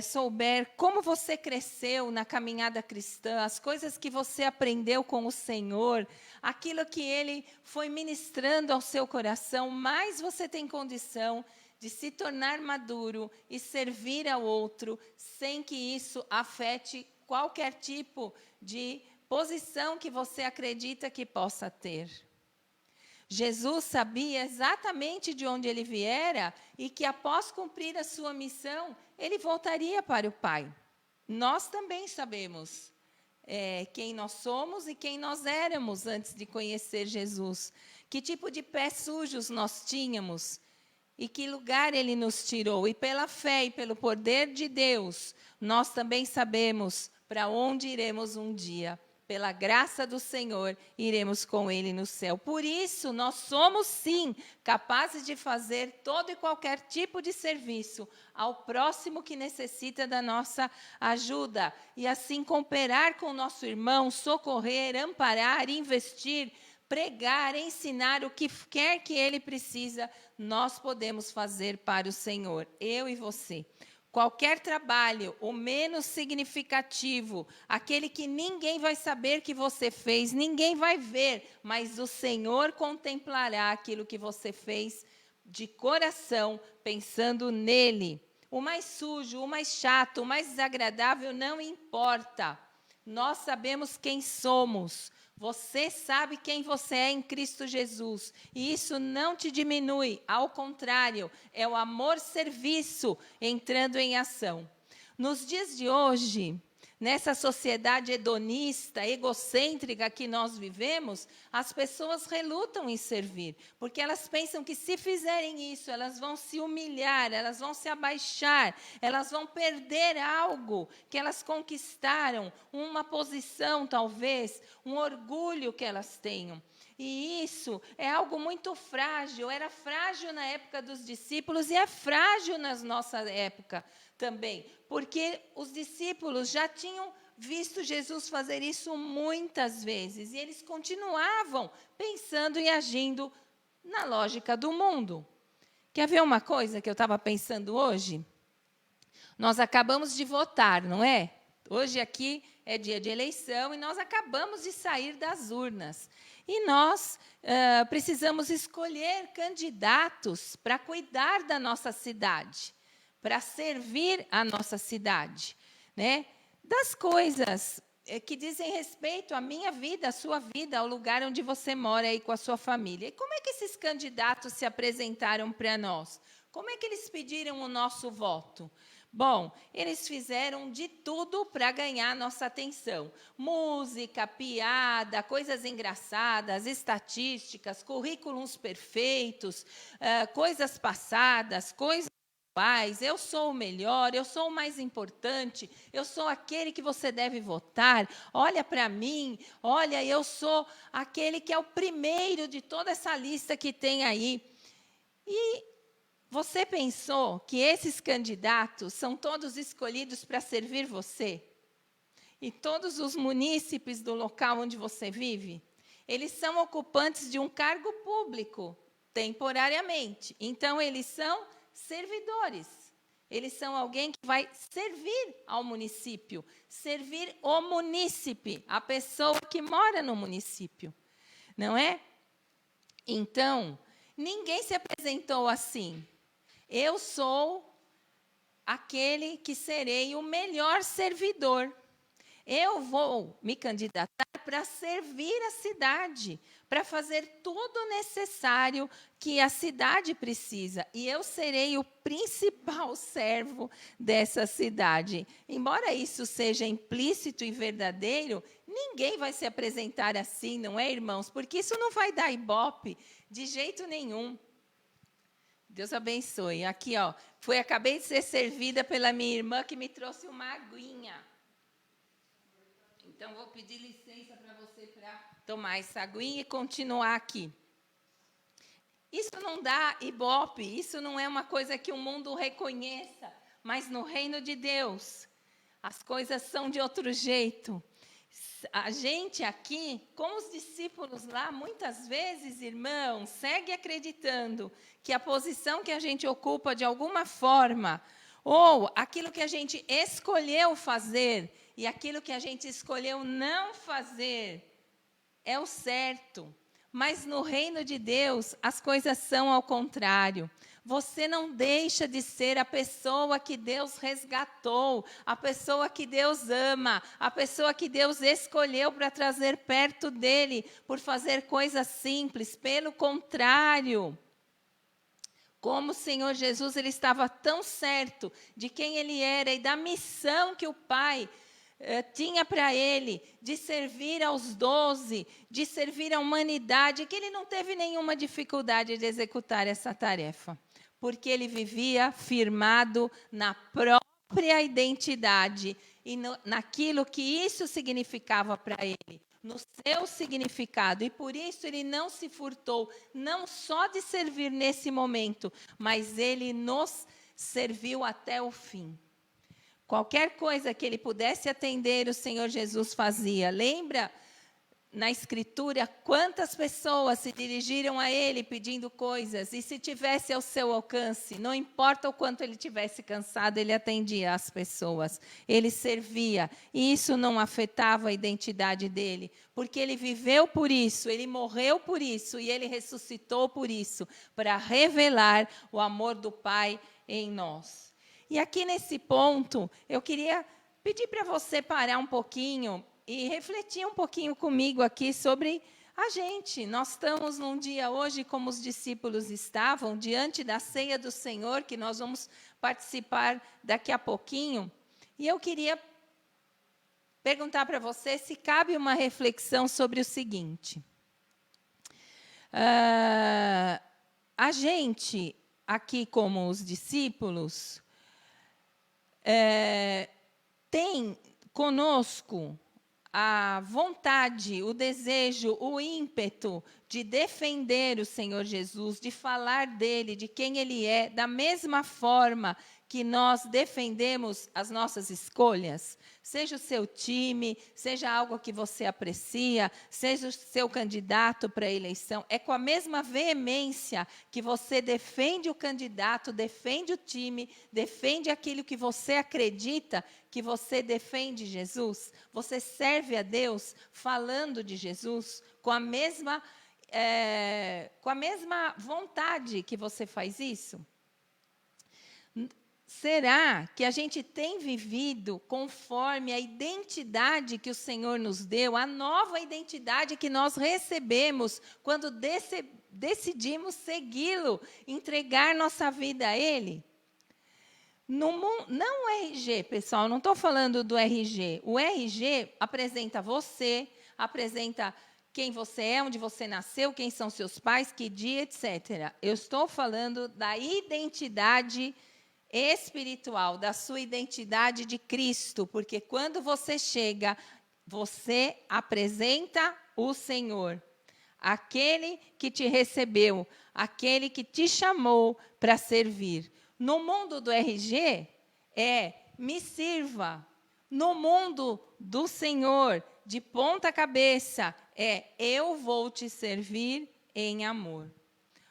souber como você cresceu na caminhada cristã, as coisas que você aprendeu com o Senhor, aquilo que Ele foi ministrando ao seu coração, mais você tem condição de se tornar maduro e servir ao outro, sem que isso afete qualquer tipo de posição que você acredita que possa ter. Jesus sabia exatamente de onde ele viera e que, após cumprir a sua missão, ele voltaria para o Pai. Nós também sabemos quem nós somos e quem nós éramos antes de conhecer Jesus. Que tipo de pés sujos nós tínhamos e que lugar ele nos tirou. E pela fé e pelo poder de Deus, nós também sabemos para onde iremos um dia. Pela graça do Senhor, iremos com Ele no céu. Por isso, nós somos, sim, capazes de fazer todo e qualquer tipo de serviço ao próximo que necessita da nossa ajuda. E assim, cooperar com o nosso irmão, socorrer, amparar, investir, pregar, ensinar o que quer que ele precisa, nós podemos fazer para o Senhor, eu e você. Qualquer trabalho, o menos significativo, aquele que ninguém vai saber que você fez, ninguém vai ver, mas o Senhor contemplará aquilo que você fez de coração, pensando nele. O mais sujo, o mais chato, o mais desagradável, não importa. Nós sabemos quem somos. Você sabe quem você é em Cristo Jesus. E isso não te diminui. Ao contrário, é o amor-serviço entrando em ação. Nos dias de hoje, nessa sociedade hedonista, egocêntrica que nós vivemos, as pessoas relutam em servir, porque elas pensam que se fizerem isso, elas vão se humilhar, elas vão se abaixar, elas vão perder algo que elas conquistaram, uma posição talvez, um orgulho que elas tenham. E isso é algo muito frágil, era frágil na época dos discípulos e é frágil na nossa época também, porque os discípulos já tinham visto Jesus fazer isso muitas vezes, e eles continuavam pensando e agindo na lógica do mundo. Quer ver uma coisa que eu estava pensando hoje? Nós acabamos de votar, não é? Hoje aqui é dia de eleição e nós acabamos de sair das urnas. E nós precisamos escolher candidatos para cuidar da nossa cidade, para servir a nossa cidade, né? Das coisas que dizem respeito à minha vida, à sua vida, ao lugar onde você mora aí com a sua família. E como é que esses candidatos se apresentaram para nós? Como é que eles pediram o nosso voto? Bom, eles fizeram de tudo para ganhar nossa atenção. Música, piada, coisas engraçadas, estatísticas, currículos perfeitos, coisas passadas, coisas atuais. Eu sou o melhor, eu sou o mais importante, eu sou aquele que você deve votar. Olha para mim, olha, eu sou aquele que é o primeiro de toda essa lista que tem aí. E você pensou que esses candidatos são todos escolhidos para servir você? E todos os munícipes do local onde você vive? Eles são ocupantes de um cargo público, temporariamente. Então, eles são servidores. Eles são alguém que vai servir ao município, servir o munícipe, a pessoa que mora no município. Não é? Então, ninguém se apresentou assim. Eu sou aquele que serei o melhor servidor. Eu vou me candidatar para servir a cidade, para fazer tudo o necessário que a cidade precisa. E eu serei o principal servo dessa cidade. Embora isso seja implícito e verdadeiro, ninguém vai se apresentar assim, não é, irmãos? Porque isso não vai dar ibope de jeito nenhum. Deus abençoe. Aqui, ó, acabei de ser servida pela minha irmã que me trouxe uma aguinha. Então, vou pedir licença para você para tomar essa aguinha e continuar aqui. Isso não dá ibope, isso não é uma coisa que o mundo reconheça, mas no reino de Deus, as coisas são de outro jeito. A gente aqui, como os discípulos lá, muitas vezes, irmãos, segue acreditando que a posição que a gente ocupa de alguma forma, ou aquilo que a gente escolheu fazer e aquilo que a gente escolheu não fazer, é o certo. Mas no reino de Deus, as coisas são ao contrário. Você não deixa de ser a pessoa que Deus resgatou, a pessoa que Deus ama, a pessoa que Deus escolheu para trazer perto dele, por fazer coisas simples. Pelo contrário, como o Senhor Jesus, ele estava tão certo de quem ele era e da missão que o Pai tinha para ele, de servir aos 12, de servir à humanidade, que ele não teve nenhuma dificuldade de executar essa tarefa, porque ele vivia firmado na própria identidade e naquilo que isso significava para ele, no seu significado, e por isso ele não se furtou, não só de servir nesse momento, mas ele nos serviu até o fim. Qualquer coisa que ele pudesse atender, o Senhor Jesus fazia. Lembra, na Escritura, quantas pessoas se dirigiram a ele pedindo coisas, e se tivesse ao seu alcance, não importa o quanto ele tivesse cansado, ele atendia as pessoas, ele servia, e isso não afetava a identidade dele, porque ele viveu por isso, ele morreu por isso, e ele ressuscitou por isso, para revelar o amor do Pai em nós. E aqui nesse ponto, eu queria pedir para você parar um pouquinho e refletir um pouquinho comigo aqui sobre a gente. Nós estamos num dia hoje, como os discípulos estavam, diante da ceia do Senhor, que nós vamos participar daqui a pouquinho. E eu queria perguntar para você se cabe uma reflexão sobre o seguinte. A gente, aqui como os discípulos, tem conosco a vontade, o desejo, o ímpeto de defender o Senhor Jesus, de falar dele, de quem ele é, da mesma forma que nós defendemos as nossas escolhas? Seja o seu time, seja algo que você aprecia, seja o seu candidato para a eleição. É com a mesma veemência que você defende o candidato, defende o time, defende aquilo que você acredita, que você defende Jesus? Você serve a Deus falando de Jesus com a mesma vontade que você faz isso? Será que a gente tem vivido conforme a identidade que o Senhor nos deu, a nova identidade que nós recebemos quando decidimos segui-lo, entregar nossa vida a Ele? Não o RG, pessoal, não estou falando do RG. O RG apresenta você, apresenta quem você é, onde você nasceu, quem são seus pais, que dia, etc. Eu estou falando da identidade espiritual, da sua identidade de Cristo, porque quando você chega, você apresenta o Senhor, aquele que te recebeu, aquele que te chamou para servir. No mundo do RG, me sirva. No mundo do Senhor, de ponta cabeça, eu vou te servir em amor.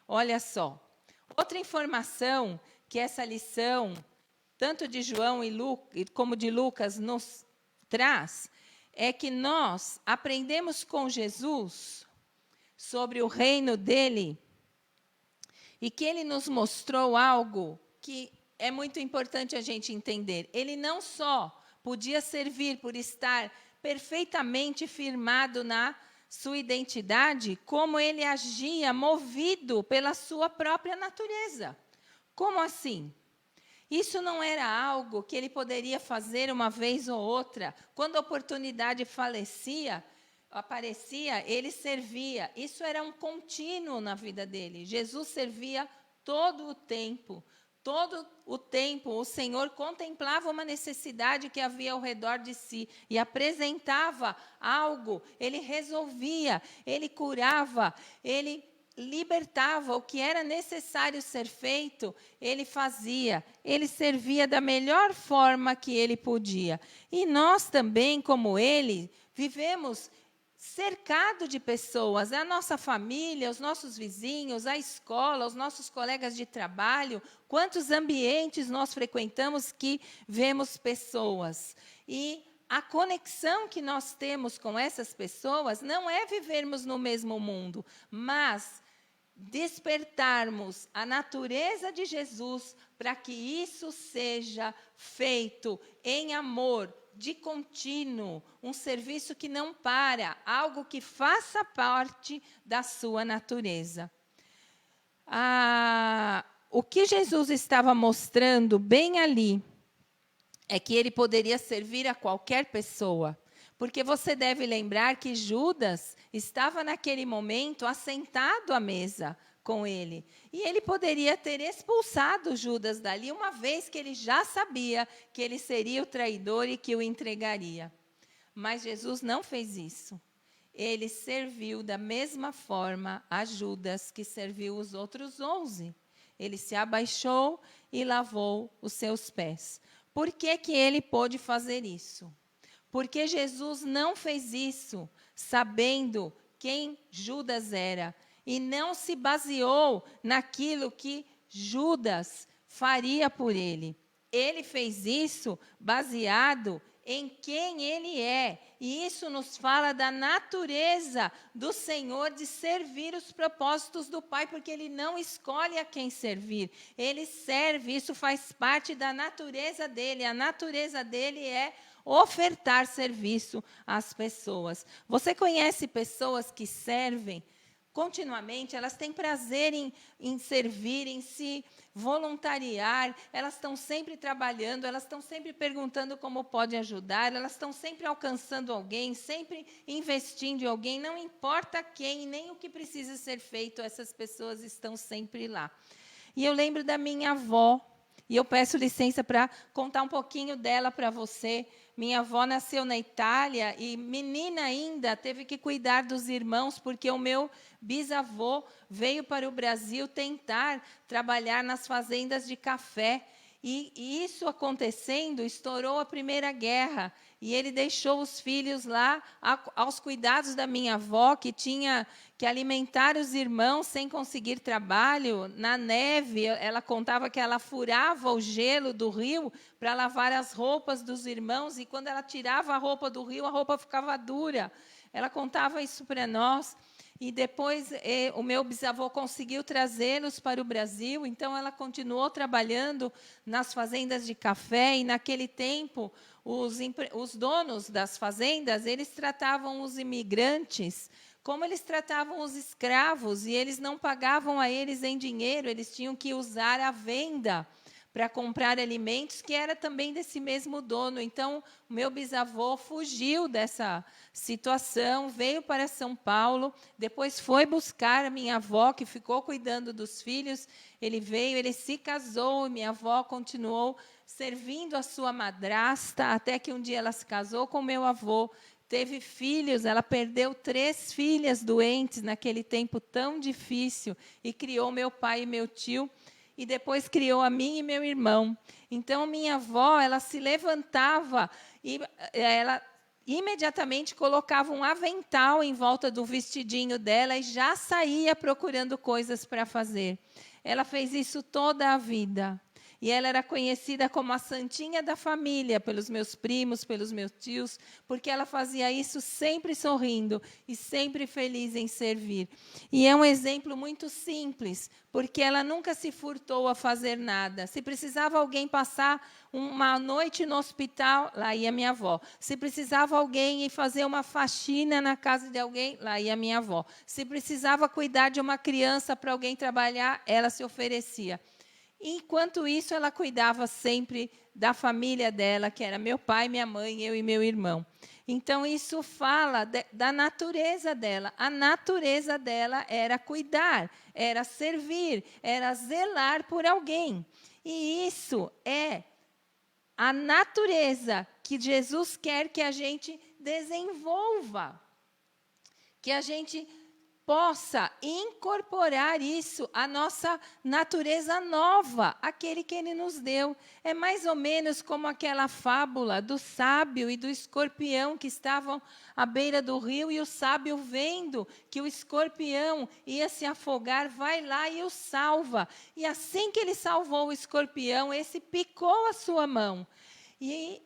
Olha só, outra informação que essa lição, tanto de João como de Lucas, nos traz, é que nós aprendemos com Jesus sobre o reino dele e que ele nos mostrou algo que é muito importante a gente entender. Ele não só podia servir por estar perfeitamente firmado na sua identidade, como ele agia movido pela sua própria natureza. Como assim? Isso não era algo que ele poderia fazer uma vez ou outra. Quando a oportunidade aparecia, ele servia. Isso era um contínuo na vida dele. Jesus servia todo o tempo. Todo o tempo, o Senhor contemplava uma necessidade que havia ao redor de si e apresentava algo. Ele resolvia, ele curava, ele libertava o que era necessário ser feito, ele fazia, ele servia da melhor forma que ele podia. E nós também, como ele, vivemos cercado de pessoas, a nossa família, os nossos vizinhos, a escola, os nossos colegas de trabalho, quantos ambientes nós frequentamos que vemos pessoas. E a conexão que nós temos com essas pessoas não é vivermos no mesmo mundo, mas despertarmos a natureza de Jesus para que isso seja feito em amor, de contínuo, um serviço que não para, algo que faça parte da sua natureza. O que Jesus estava mostrando bem ali é que ele poderia servir a qualquer pessoa. Porque você deve lembrar que Judas estava naquele momento assentado à mesa com ele. E ele poderia ter expulsado Judas dali, uma vez que ele já sabia que ele seria o traidor e que o entregaria. Mas Jesus não fez isso. Ele serviu da mesma forma a Judas que serviu os outros 11. Ele se abaixou e lavou os seus pés. Por que que ele pôde fazer isso? Porque Jesus não fez isso sabendo quem Judas era e não se baseou naquilo que Judas faria por ele. Ele fez isso baseado em quem ele é. E isso nos fala da natureza do Senhor de servir os propósitos do Pai, porque ele não escolhe a quem servir. Ele serve, isso faz parte da natureza dele. A natureza dele é ofertar serviço às pessoas. Você conhece pessoas que servem continuamente? Elas têm prazer em servir, em se voluntariar, elas estão sempre trabalhando, elas estão sempre perguntando como pode ajudar, elas estão sempre alcançando alguém, sempre investindo em alguém, não importa quem, nem o que precisa ser feito, essas pessoas estão sempre lá. E eu lembro da minha avó, e eu peço licença para contar um pouquinho dela para você. Minha avó nasceu na Itália e, menina ainda, teve que cuidar dos irmãos, porque o meu bisavô veio para o Brasil tentar trabalhar nas fazendas de café. E isso acontecendo, estourou a Primeira Guerra. E ele deixou os filhos lá aos cuidados da minha avó, que tinha que alimentar os irmãos sem conseguir trabalho. Na neve, ela contava que ela furava o gelo do rio para lavar as roupas dos irmãos. E quando ela tirava a roupa do rio, a roupa ficava dura. Ela contava isso para nós. E depois o meu bisavô conseguiu trazê-los para o Brasil, então ela continuou trabalhando nas fazendas de café, e naquele tempo os donos das fazendas, eles tratavam os imigrantes como eles tratavam os escravos, e eles não pagavam a eles em dinheiro, eles tinham que usar a venda para comprar alimentos, que era também desse mesmo dono. Então, o meu bisavô fugiu dessa situação, veio para São Paulo, depois foi buscar a minha avó, que ficou cuidando dos filhos. Ele veio, ele se casou, e minha avó continuou servindo a sua madrasta, até que um dia ela se casou com meu avô, teve filhos, ela perdeu 3 filhas doentes naquele tempo tão difícil, e criou meu pai e meu tio, e depois criou a mim e meu irmão. Então, minha avó, ela se levantava e ela imediatamente colocava um avental em volta do vestidinho dela e já saía procurando coisas para fazer. Ela fez isso toda a vida. E ela era conhecida como a santinha da família, pelos meus primos, pelos meus tios, porque ela fazia isso sempre sorrindo e sempre feliz em servir. E é um exemplo muito simples, porque ela nunca se furtou a fazer nada. Se precisava alguém passar uma noite no hospital, lá ia minha avó. Se precisava alguém ir fazer uma faxina na casa de alguém, lá ia minha avó. Se precisava cuidar de uma criança para alguém trabalhar, ela se oferecia. Enquanto isso, ela cuidava sempre da família dela, que era meu pai, minha mãe, eu e meu irmão. Então, isso fala da natureza dela. A natureza dela era cuidar, era servir, era zelar por alguém. E isso é a natureza que Jesus quer que a gente desenvolva, que a gente possa incorporar isso à nossa natureza nova, aquele que Ele nos deu. É mais ou menos como aquela fábula do sábio e do escorpião que estavam à beira do rio, e o sábio, vendo que o escorpião ia se afogar, vai lá e o salva. E assim que ele salvou o escorpião, esse picou a sua mão. E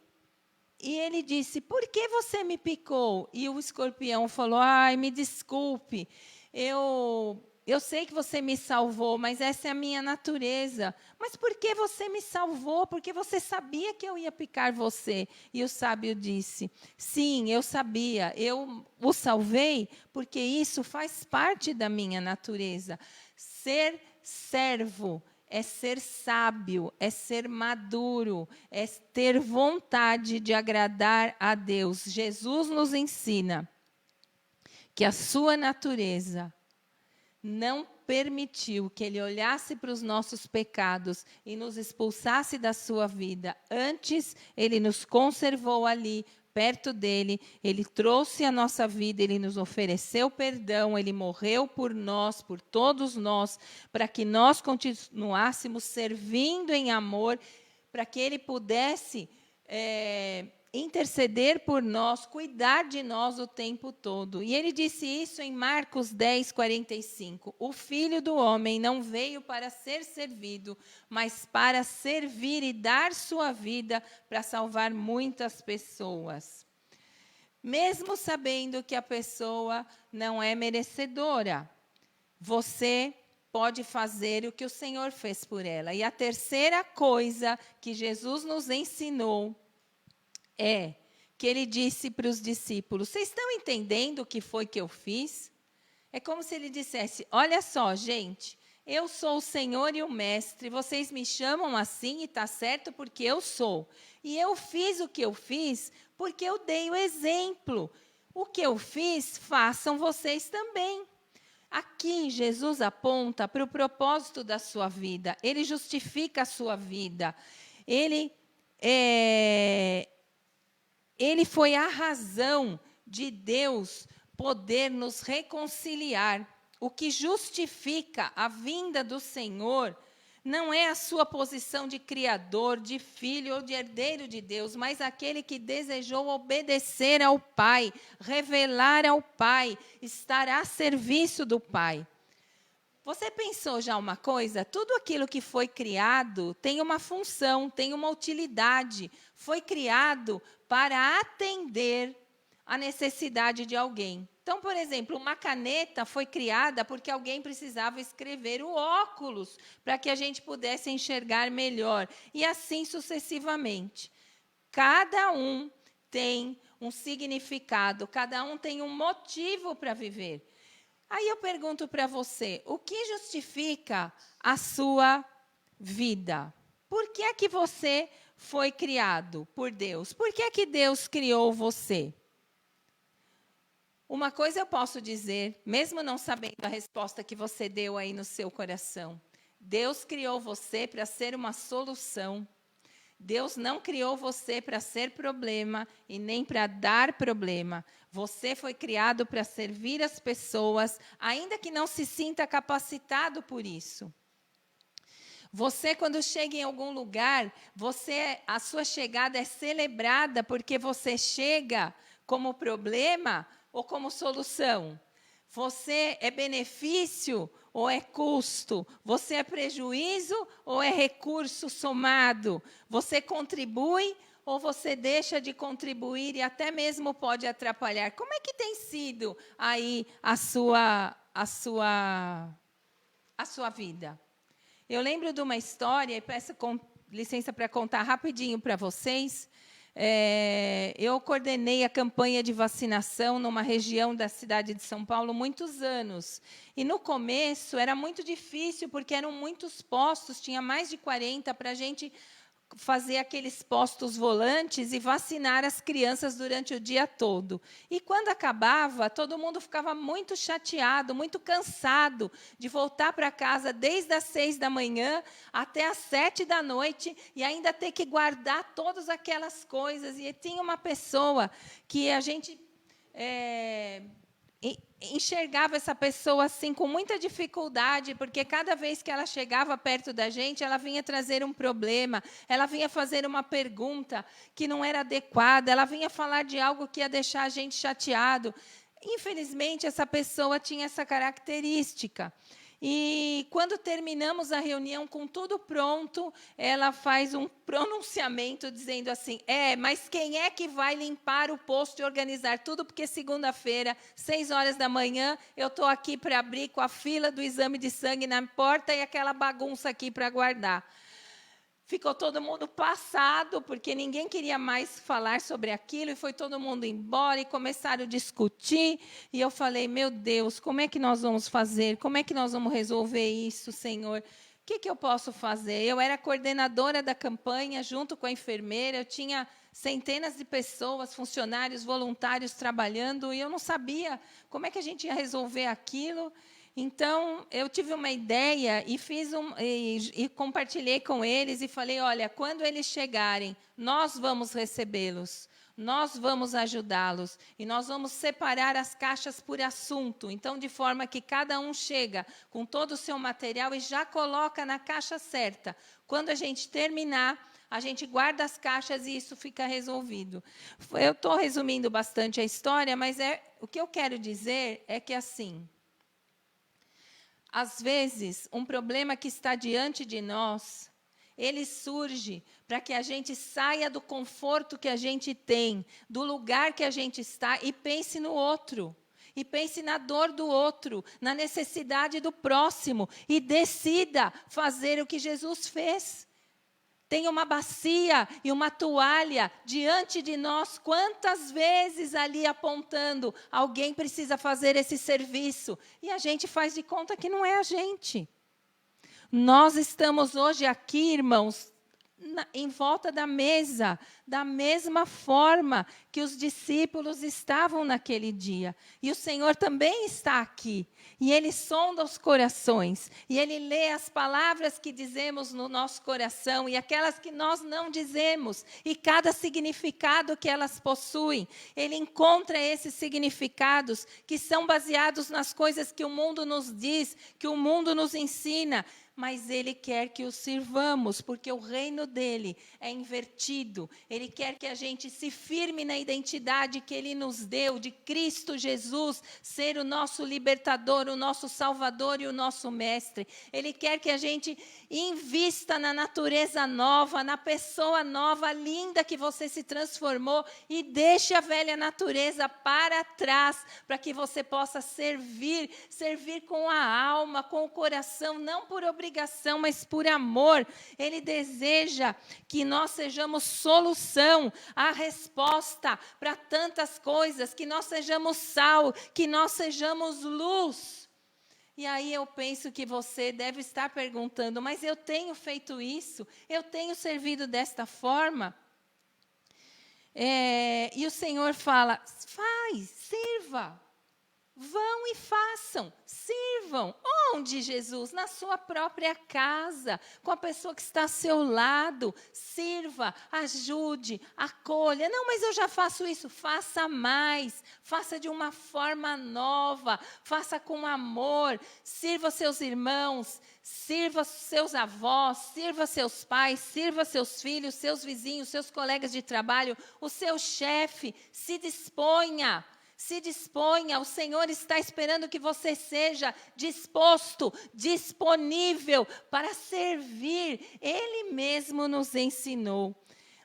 ele disse: por que você me picou? E o escorpião falou: ai, me desculpe, eu sei que você me salvou, mas essa é a minha natureza. Mas por que você me salvou? Porque você sabia que eu ia picar você. E o sábio disse: sim, eu sabia, eu o salvei, porque isso faz parte da minha natureza. Ser servo é ser sábio, é ser maduro, é ter vontade de agradar a Deus. Jesus nos ensina que a sua natureza não permitiu que Ele olhasse para os nossos pecados e nos expulsasse da sua vida. Antes, Ele nos conservou ali, perto dele, Ele trouxe a nossa vida, Ele nos ofereceu perdão, Ele morreu por nós, por todos nós, para que nós continuássemos servindo em amor, para que Ele pudesse interceder por nós, cuidar de nós o tempo todo. E Ele disse isso em Marcos 10, 45. O Filho do Homem não veio para ser servido, mas para servir e dar sua vida para salvar muitas pessoas. Mesmo sabendo que a pessoa não é merecedora, você pode fazer o que o Senhor fez por ela. E a terceira coisa que Jesus nos ensinou é que Ele disse para os discípulos: vocês estão entendendo o que foi que eu fiz? É como se Ele dissesse: olha só, gente, eu sou o Senhor e o Mestre, vocês me chamam assim e está certo porque eu sou. E eu fiz o que eu fiz porque eu dei o exemplo. O que eu fiz, façam vocês também. Aqui, Jesus aponta para o propósito da sua vida. Ele justifica a sua vida. Ele foi a razão de Deus poder nos reconciliar. O que justifica a vinda do Senhor não é a sua posição de criador, de filho ou de herdeiro de Deus, mas aquele que desejou obedecer ao Pai, revelar ao Pai, estar a serviço do Pai. Você pensou já uma coisa? Tudo aquilo que foi criado tem uma função, tem uma utilidade. Foi criado para atender a necessidade de alguém. Então, por exemplo, uma caneta foi criada porque alguém precisava escrever o óculos para que a gente pudesse enxergar melhor. E assim sucessivamente. Cada um tem um significado, cada um tem um motivo para viver. Aí eu pergunto para você, o que justifica a sua vida? Por que é que você foi criado por Deus? Por que é que Deus criou você? Uma coisa eu posso dizer, mesmo não sabendo a resposta que você deu aí no seu coração. Deus criou você para ser uma solução. Deus não criou você para ser problema e nem para dar problema. Você foi criado para servir as pessoas, ainda que não se sinta capacitado por isso. Você, quando chega em algum lugar, a sua chegada é celebrada porque você chega como problema ou como solução? Você é benefício ou é custo? Você é prejuízo ou é recurso somado? Você contribui ou você deixa de contribuir e até mesmo pode atrapalhar? Como é que tem sido aí a sua vida? Eu lembro de uma história, e peço licença para contar rapidinho para vocês. Eu coordenei a campanha de vacinação numa região da cidade de São Paulo muitos anos. E no começo era muito difícil, porque eram muitos postos, tinha mais de 40, para a gente fazer aqueles postos volantes e vacinar as crianças durante o dia todo. E quando acabava, todo mundo ficava muito chateado, muito cansado de voltar para casa desde as 6 da manhã até as 7 da noite e ainda ter que guardar todas aquelas coisas. E tinha uma pessoa que a gente enxergava essa pessoa assim com muita dificuldade, porque cada vez que ela chegava perto da gente, ela vinha trazer um problema, ela vinha fazer uma pergunta que não era adequada, ela vinha falar de algo que ia deixar a gente chateado. Infelizmente, essa pessoa tinha essa característica. E quando terminamos a reunião com tudo pronto, ela faz um pronunciamento dizendo assim: mas quem é que vai limpar o posto e organizar tudo? Porque segunda-feira, 6 horas da manhã, eu estou aqui para abrir com a fila do exame de sangue na porta e aquela bagunça aqui para guardar. Ficou todo mundo passado, porque ninguém queria mais falar sobre aquilo, e foi todo mundo embora, e começaram a discutir, e eu falei, meu Deus, como é que nós vamos fazer? Como é que nós vamos resolver isso, Senhor? O que eu posso fazer? Eu era coordenadora da campanha, junto com a enfermeira, eu tinha centenas de pessoas, funcionários, voluntários trabalhando, e eu não sabia como é que a gente ia resolver aquilo. Então, eu tive uma ideia e compartilhei com eles e falei, olha, quando eles chegarem, nós vamos recebê-los, nós vamos ajudá-los e nós vamos separar as caixas por assunto. Então, de forma que cada um chega com todo o seu material e já coloca na caixa certa. Quando a gente terminar, a gente guarda as caixas e isso fica resolvido. Eu estou resumindo bastante a história, mas o que eu quero dizer é que, assim, às vezes, um problema que está diante de nós, ele surge para que a gente saia do conforto que a gente tem, do lugar que a gente está e pense no outro. E pense na dor do outro, na necessidade do próximo e decida fazer o que Jesus fez. Tem uma bacia e uma toalha diante de nós. Quantas vezes ali apontando, alguém precisa fazer esse serviço. E a gente faz de conta que não é a gente. Nós estamos hoje aqui, irmãos, em volta da mesa, da mesma forma que os discípulos estavam naquele dia. E o Senhor também está aqui. E Ele sonda os corações. E Ele lê as palavras que dizemos no nosso coração e aquelas que nós não dizemos. E cada significado que elas possuem. Ele encontra esses significados que são baseados nas coisas que o mundo nos diz, que o mundo nos ensina. mas Ele quer que o sirvamos, porque o reino dele é invertido. Ele quer que a gente se firme na identidade que Ele nos deu, de Cristo Jesus, ser o nosso libertador, o nosso salvador e o nosso mestre. Ele quer que a gente invista na natureza nova, na pessoa nova, linda que você se transformou, e deixe a velha natureza para trás, para que você possa servir com a alma, com o coração, não por obrigação, mas por amor. Ele deseja que nós sejamos solução, a resposta para tantas coisas, que nós sejamos sal, que nós sejamos luz. E aí eu penso que você deve estar perguntando, mas eu tenho feito isso? Eu tenho servido desta forma? E o Senhor fala, sirva. Vão e façam, sirvam. Onde, Jesus? Na sua própria casa, com a pessoa que está ao seu lado. Sirva, ajude, acolha. Não, mas eu já faço isso. Faça mais, faça de uma forma nova, faça com amor. Sirva seus irmãos, sirva seus avós, sirva seus pais, sirva seus filhos, seus vizinhos, seus colegas de trabalho, o seu chefe. Se disponha. Se disponha, o Senhor está esperando que você seja disposto, disponível para servir. Ele mesmo nos ensinou.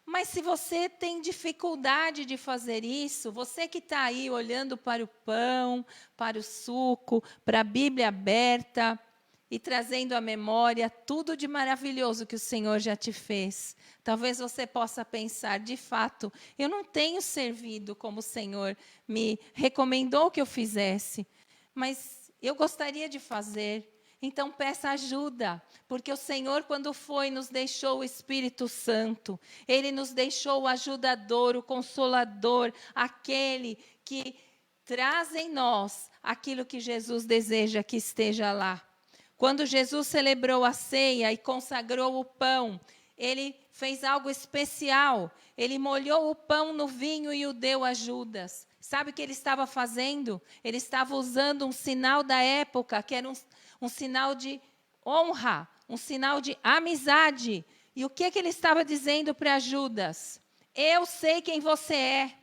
Mas se você tem dificuldade de fazer isso, você que está aí olhando para o pão, para o suco, para a Bíblia aberta e trazendo à memória tudo de maravilhoso que o Senhor já te fez. Talvez você possa pensar, de fato, eu não tenho servido como o Senhor me recomendou que eu fizesse, mas eu gostaria de fazer. Então peça ajuda, porque o Senhor, quando nos deixou o Espírito Santo, Ele nos deixou o ajudador, o consolador, aquele que traz em nós aquilo que Jesus deseja que esteja lá. Quando Jesus celebrou a ceia e consagrou o pão, Ele fez algo especial. Ele molhou o pão no vinho e o deu a Judas. Sabe o que ele estava fazendo? Ele estava usando um sinal da época, que era um sinal de honra, um sinal de amizade. E o que ele estava dizendo para Judas? Eu sei quem você é.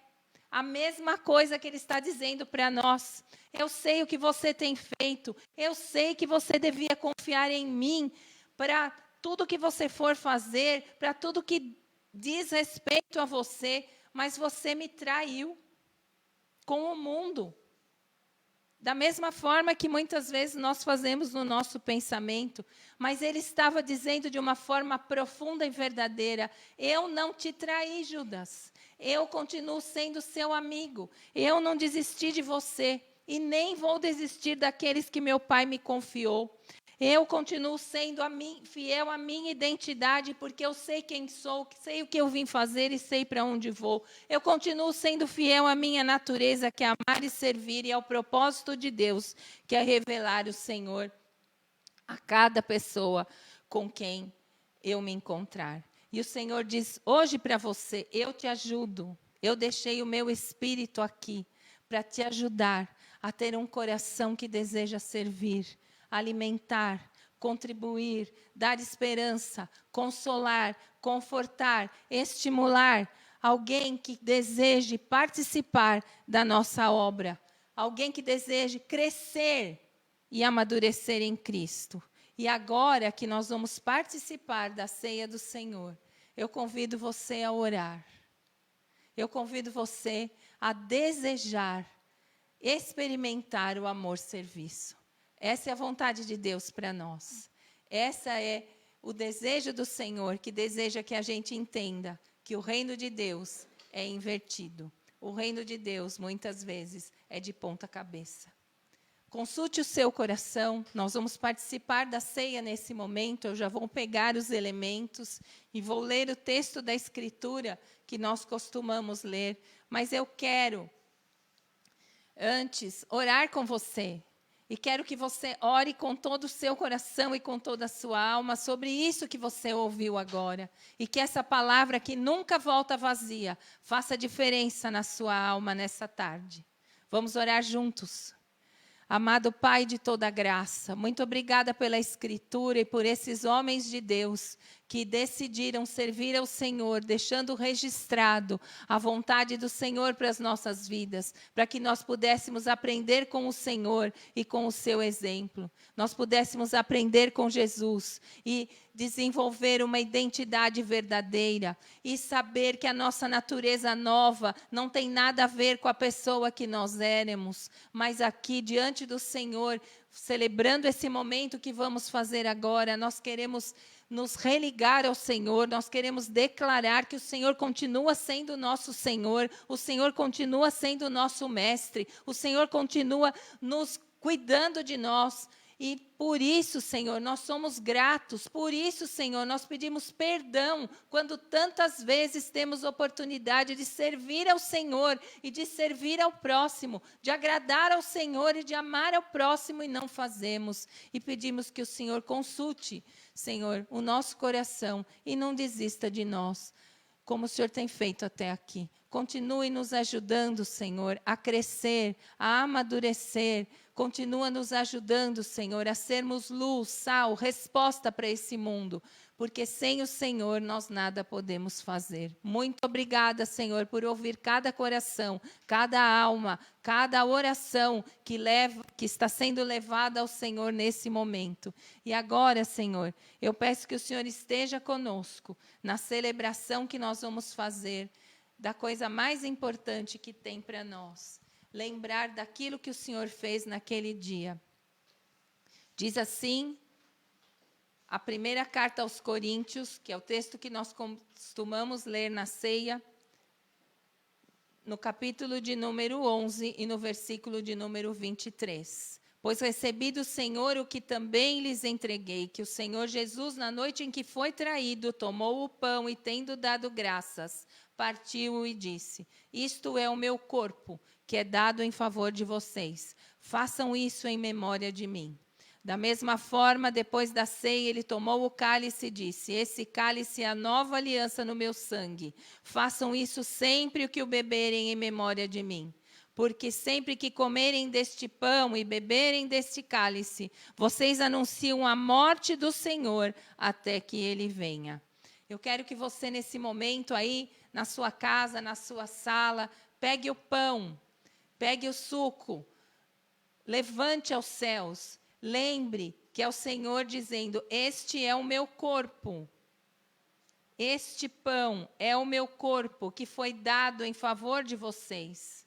A mesma coisa que ele está dizendo para nós. Eu sei o que você tem feito. Eu sei que você devia confiar em mim para tudo que você for fazer, para tudo que diz respeito a você, mas você me traiu com o mundo. Da mesma forma que muitas vezes nós fazemos no nosso pensamento, mas ele estava dizendo de uma forma profunda e verdadeira, eu não te traí, Judas. Eu continuo sendo seu amigo. Eu não desisti de você e nem vou desistir daqueles que meu pai me confiou. Eu continuo sendo fiel à minha identidade, porque eu sei quem sou, sei o que eu vim fazer e sei para onde vou. Eu continuo sendo fiel à minha natureza, que é amar e servir, e ao propósito de Deus, que é revelar o Senhor a cada pessoa com quem eu me encontrar. E o Senhor diz, hoje para você, eu te ajudo. Eu deixei o meu Espírito aqui para te ajudar a ter um coração que deseja servir, alimentar, contribuir, dar esperança, consolar, confortar, estimular alguém que deseje participar da nossa obra, alguém que deseje crescer e amadurecer em Cristo. E agora que nós vamos participar da ceia do Senhor, eu convido você a orar. Eu convido você a desejar experimentar o amor-serviço. Essa é a vontade de Deus para nós. Essa é o desejo do Senhor, que deseja que a gente entenda que o reino de Deus é invertido. O reino de Deus, muitas vezes, é de ponta cabeça. Consulte o seu coração. Nós vamos participar da ceia nesse momento. Eu já vou pegar os elementos e vou ler o texto da Escritura que nós costumamos ler. Mas eu quero, antes, orar com você. E quero que você ore com todo o seu coração e com toda a sua alma sobre isso que você ouviu agora. E que essa palavra que nunca volta vazia faça diferença na sua alma nessa tarde. Vamos orar juntos. Amado Pai de toda graça, muito obrigada pela Escritura e por esses homens de Deus que decidiram servir ao Senhor, deixando registrado a vontade do Senhor para as nossas vidas, para que nós pudéssemos aprender com o Senhor e com o seu exemplo. Nós pudéssemos aprender com Jesus e desenvolver uma identidade verdadeira e saber que a nossa natureza nova não tem nada a ver com a pessoa que nós éramos, mas aqui diante do Senhor, celebrando esse momento que vamos fazer agora, nós queremos nos religar ao Senhor, nós queremos declarar que o Senhor continua sendo nosso Senhor, o Senhor continua sendo nosso mestre, o Senhor continua nos cuidando de nós. E por isso, Senhor, nós somos gratos. Por isso, Senhor, nós pedimos perdão quando tantas vezes temos oportunidade de servir ao Senhor e de servir ao próximo, de agradar ao Senhor e de amar ao próximo e não fazemos. E pedimos que o Senhor consulte, Senhor, o nosso coração e não desista de nós, como o Senhor tem feito até aqui. Continue nos ajudando, Senhor, a crescer, a amadurecer. Continua nos ajudando, Senhor, a sermos luz, sal, resposta para esse mundo. Porque sem o Senhor nós nada podemos fazer. Muito obrigada, Senhor, por ouvir cada coração, cada alma, cada oração que está sendo levada ao Senhor nesse momento. E agora, Senhor, eu peço que o Senhor esteja conosco na celebração que nós vamos fazer da coisa mais importante que tem para nós. Lembrar daquilo que o Senhor fez naquele dia. Diz assim, a primeira carta aos Coríntios, que é o texto que nós costumamos ler na ceia, no capítulo de número 11 e no versículo de número 23. Pois recebi do Senhor o que também lhes entreguei, que o Senhor Jesus, na noite em que foi traído, tomou o pão e, tendo dado graças, partiu e disse: isto é o meu corpo, que é dado em favor de vocês. Façam isso em memória de mim. Da mesma forma, depois da ceia, ele tomou o cálice e disse: esse cálice é a nova aliança no meu sangue. Façam isso sempre que o beberem em memória de mim. Porque sempre que comerem deste pão e beberem deste cálice, vocês anunciam a morte do Senhor até que ele venha. Eu quero que você, nesse momento aí, na sua casa, na sua sala, pegue o pão, pegue o suco, levante aos céus, lembre que é o Senhor dizendo: este é o meu corpo, este pão é o meu corpo que foi dado em favor de vocês.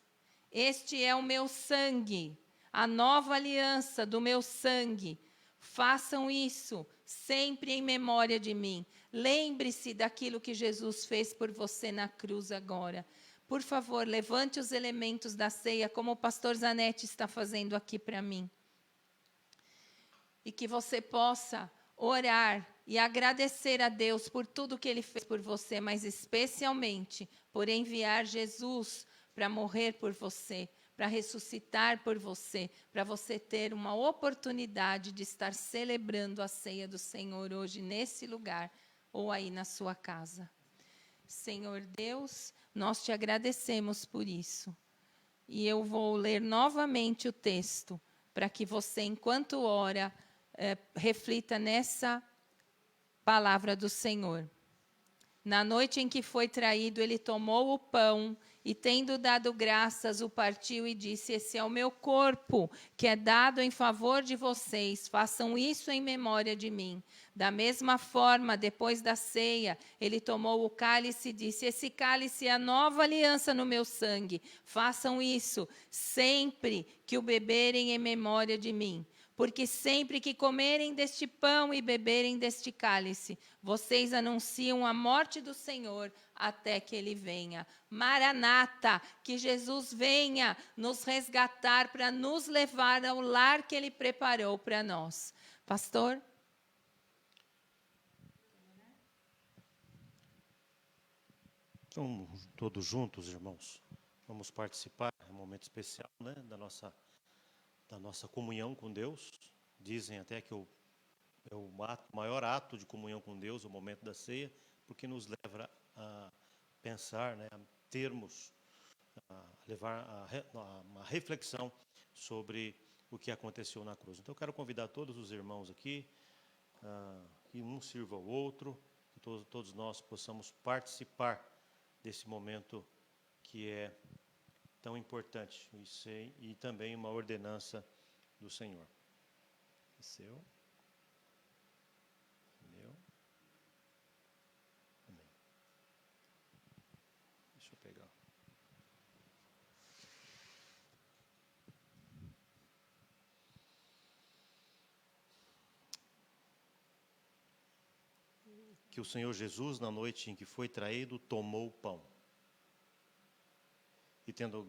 Este é o meu sangue, a nova aliança do meu sangue. Façam isso sempre em memória de mim. Lembre-se daquilo que Jesus fez por você na cruz agora. Por favor, levante os elementos da ceia, como o pastor Zanetti está fazendo aqui para mim. E que você possa orar e agradecer a Deus por tudo que Ele fez por você, mas especialmente por enviar Jesus para morrer por você, para ressuscitar por você, para você ter uma oportunidade de estar celebrando a ceia do Senhor hoje nesse lugar ou aí na sua casa. Senhor Deus, nós te agradecemos por isso. E eu vou ler novamente o texto, para que você, enquanto ora, reflita nessa palavra do Senhor. Na noite em que foi traído, ele tomou o pão e, tendo dado graças, o partiu e disse: esse é o meu corpo, que é dado em favor de vocês. Façam isso em memória de mim. Da mesma forma, depois da ceia, ele tomou o cálice e disse: esse cálice é a nova aliança no meu sangue. Façam isso sempre que o beberem em memória de mim. Porque sempre que comerem deste pão e beberem deste cálice, vocês anunciam a morte do Senhor até que Ele venha. Maranata, que Jesus venha nos resgatar para nos levar ao lar que Ele preparou para nós. Pastor? Então, todos juntos, irmãos, vamos participar, é um momento especial, né, da nossa comunhão com Deus. Dizem até que o maior ato de comunhão com Deus, o momento da ceia, porque nos leva a pensar, né, a termos, a levar uma reflexão sobre o que aconteceu na cruz. Então, eu quero convidar todos os irmãos aqui, que um sirva ao outro, que todos nós possamos participar desse momento que é tão importante e também uma ordenança do Senhor. Seu. Meu. Amém. Deixa eu pegar. Que o Senhor Jesus, na noite em que foi traído, tomou o pão. E tendo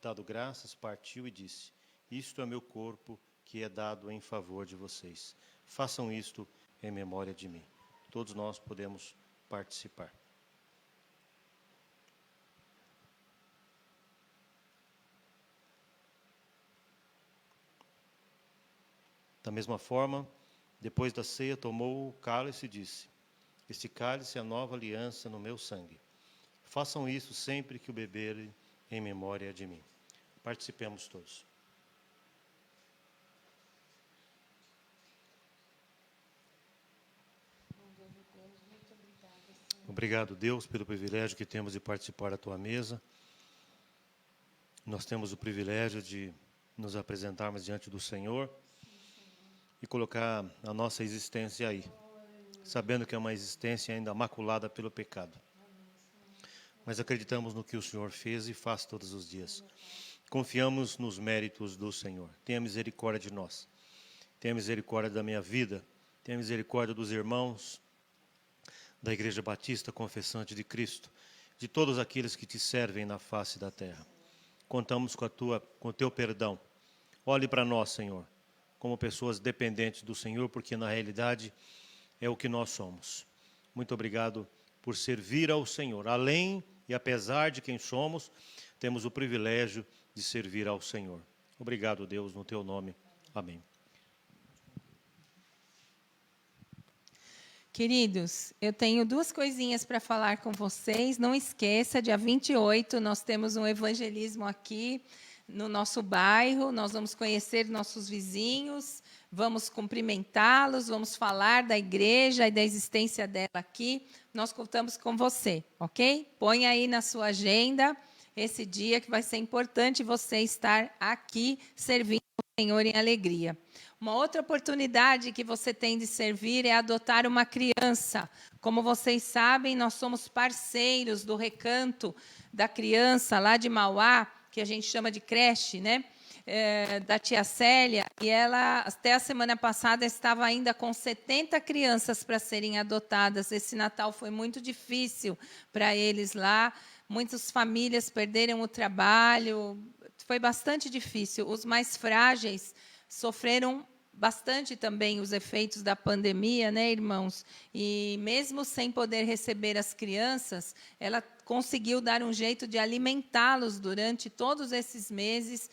dado graças, partiu e disse: isto é meu corpo, que é dado em favor de vocês. Façam isto em memória de mim. Todos nós podemos participar. Da mesma forma, depois da ceia, tomou o cálice e disse: este cálice é a nova aliança no meu sangue. Façam isso sempre que o beberem em memória de mim. Participemos todos. Obrigado, Deus, pelo privilégio que temos de participar da tua mesa. Nós temos o privilégio de nos apresentarmos diante do Senhor e colocar a nossa existência aí, sabendo que é uma existência ainda maculada pelo pecado. Mas acreditamos no que o Senhor fez e faz todos os dias. Confiamos nos méritos do Senhor. Tenha misericórdia de nós. Tenha misericórdia da minha vida. Tenha misericórdia dos irmãos da Igreja Batista Confessante de Cristo, de todos aqueles que te servem na face da terra. Contamos com o teu perdão. Olhe para nós, Senhor, como pessoas dependentes do Senhor, porque na realidade é o que nós somos. Muito obrigado por servir ao Senhor. Além e apesar de quem somos, temos o privilégio de servir ao Senhor. Obrigado, Deus, no teu nome. Amém. Queridos, eu tenho duas coisinhas para falar com vocês. Não esqueça, dia 28, nós temos um evangelismo aqui no nosso bairro. Nós vamos conhecer nossos vizinhos, vamos cumprimentá-los, vamos falar da igreja e da existência dela aqui. Nós contamos com você, ok? Põe aí na sua agenda esse dia que vai ser importante você estar aqui servindo o Senhor em alegria. Uma outra oportunidade que você tem de servir é adotar uma criança. Como vocês sabem, nós somos parceiros do Recanto da Criança, lá de Mauá, que a gente chama de creche, né? Da tia Célia, e ela, até a semana passada, estava ainda com 70 crianças para serem adotadas. Esse Natal foi muito difícil para eles lá. Muitas famílias perderam o trabalho. Foi bastante difícil. Os mais frágeis sofreram bastante também os efeitos da pandemia, né, irmãos? E mesmo sem poder receber as crianças, ela conseguiu dar um jeito de alimentá-los durante todos esses meses,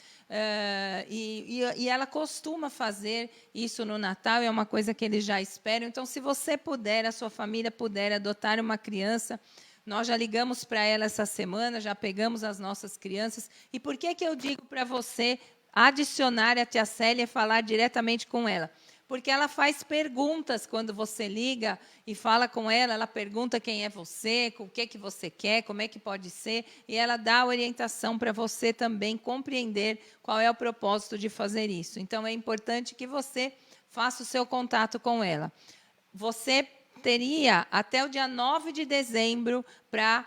e ela costuma fazer isso no Natal, é uma coisa que eles já esperam. Então, se você puder, a sua família puder adotar uma criança, nós já ligamos para ela essa semana, já pegamos as nossas crianças. E por que eu digo para você adicionar a tia Célia e falar diretamente com ela? Porque ela faz perguntas quando você liga e fala com ela. Ela pergunta quem é você, o que você quer, como é que pode ser, e ela dá orientação para você também compreender qual é o propósito de fazer isso. Então, é importante que você faça o seu contato com ela. Você teria até o dia 9 de dezembro para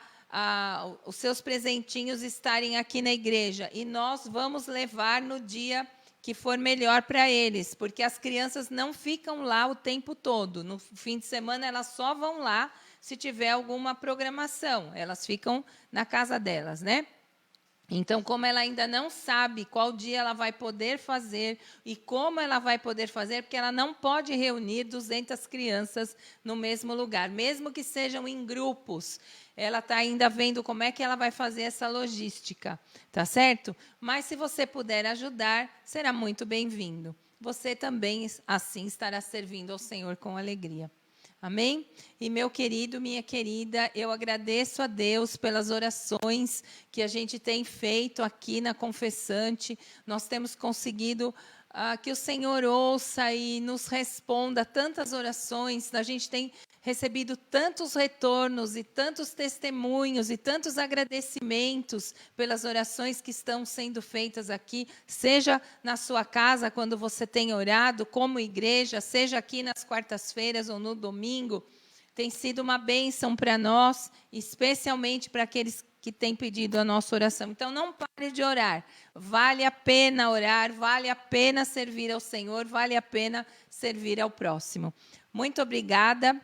os seus presentinhos estarem aqui na igreja. E nós vamos levar no dia que for melhor para eles, porque as crianças não ficam lá o tempo todo. No fim de semana, elas só vão lá se tiver alguma programação. Elas ficam na casa delas, né? Então, como ela ainda não sabe qual dia ela vai poder fazer e como ela vai poder fazer, porque ela não pode reunir 200 crianças no mesmo lugar, mesmo que sejam em grupos. Ela está ainda vendo como é que ela vai fazer essa logística, tá certo? Mas, se você puder ajudar, será muito bem-vindo. Você também, assim, estará servindo ao Senhor com alegria. Amém? E meu querido, minha querida, eu agradeço a Deus pelas orações que a gente tem feito aqui na Confessante. Nós temos conseguido que o Senhor ouça e nos responda tantas orações. A gente tem recebido tantos retornos e tantos testemunhos e tantos agradecimentos pelas orações que estão sendo feitas aqui, seja na sua casa, quando você tem orado, como igreja, seja aqui nas quartas-feiras ou no domingo. Tem sido uma bênção para nós, especialmente para aqueles que têm pedido a nossa oração. Então, não pare de orar. Vale a pena orar, vale a pena servir ao Senhor, vale a pena servir ao próximo. Muito obrigada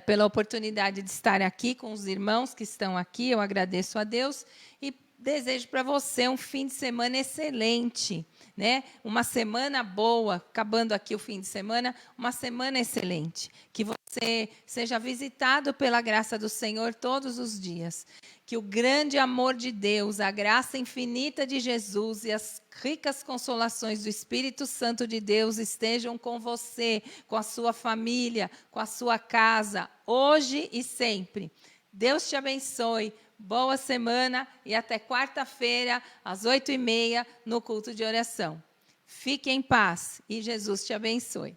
pela oportunidade de estar aqui com os irmãos que estão aqui. Eu agradeço a Deus e desejo para você um fim de semana excelente, né? Uma semana boa, acabando aqui o fim de semana, uma semana excelente. Que você seja visitado pela graça do Senhor todos os dias. Que o grande amor de Deus, a graça infinita de Jesus e as ricas consolações do Espírito Santo de Deus estejam com você, com a sua família, com a sua casa, hoje e sempre. Deus te abençoe. Boa semana e até quarta-feira, às 8h30, no culto de oração. Fique em paz e Jesus te abençoe.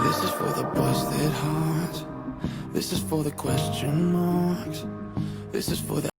This is for the busted hearts. This is for the question marks. This is for the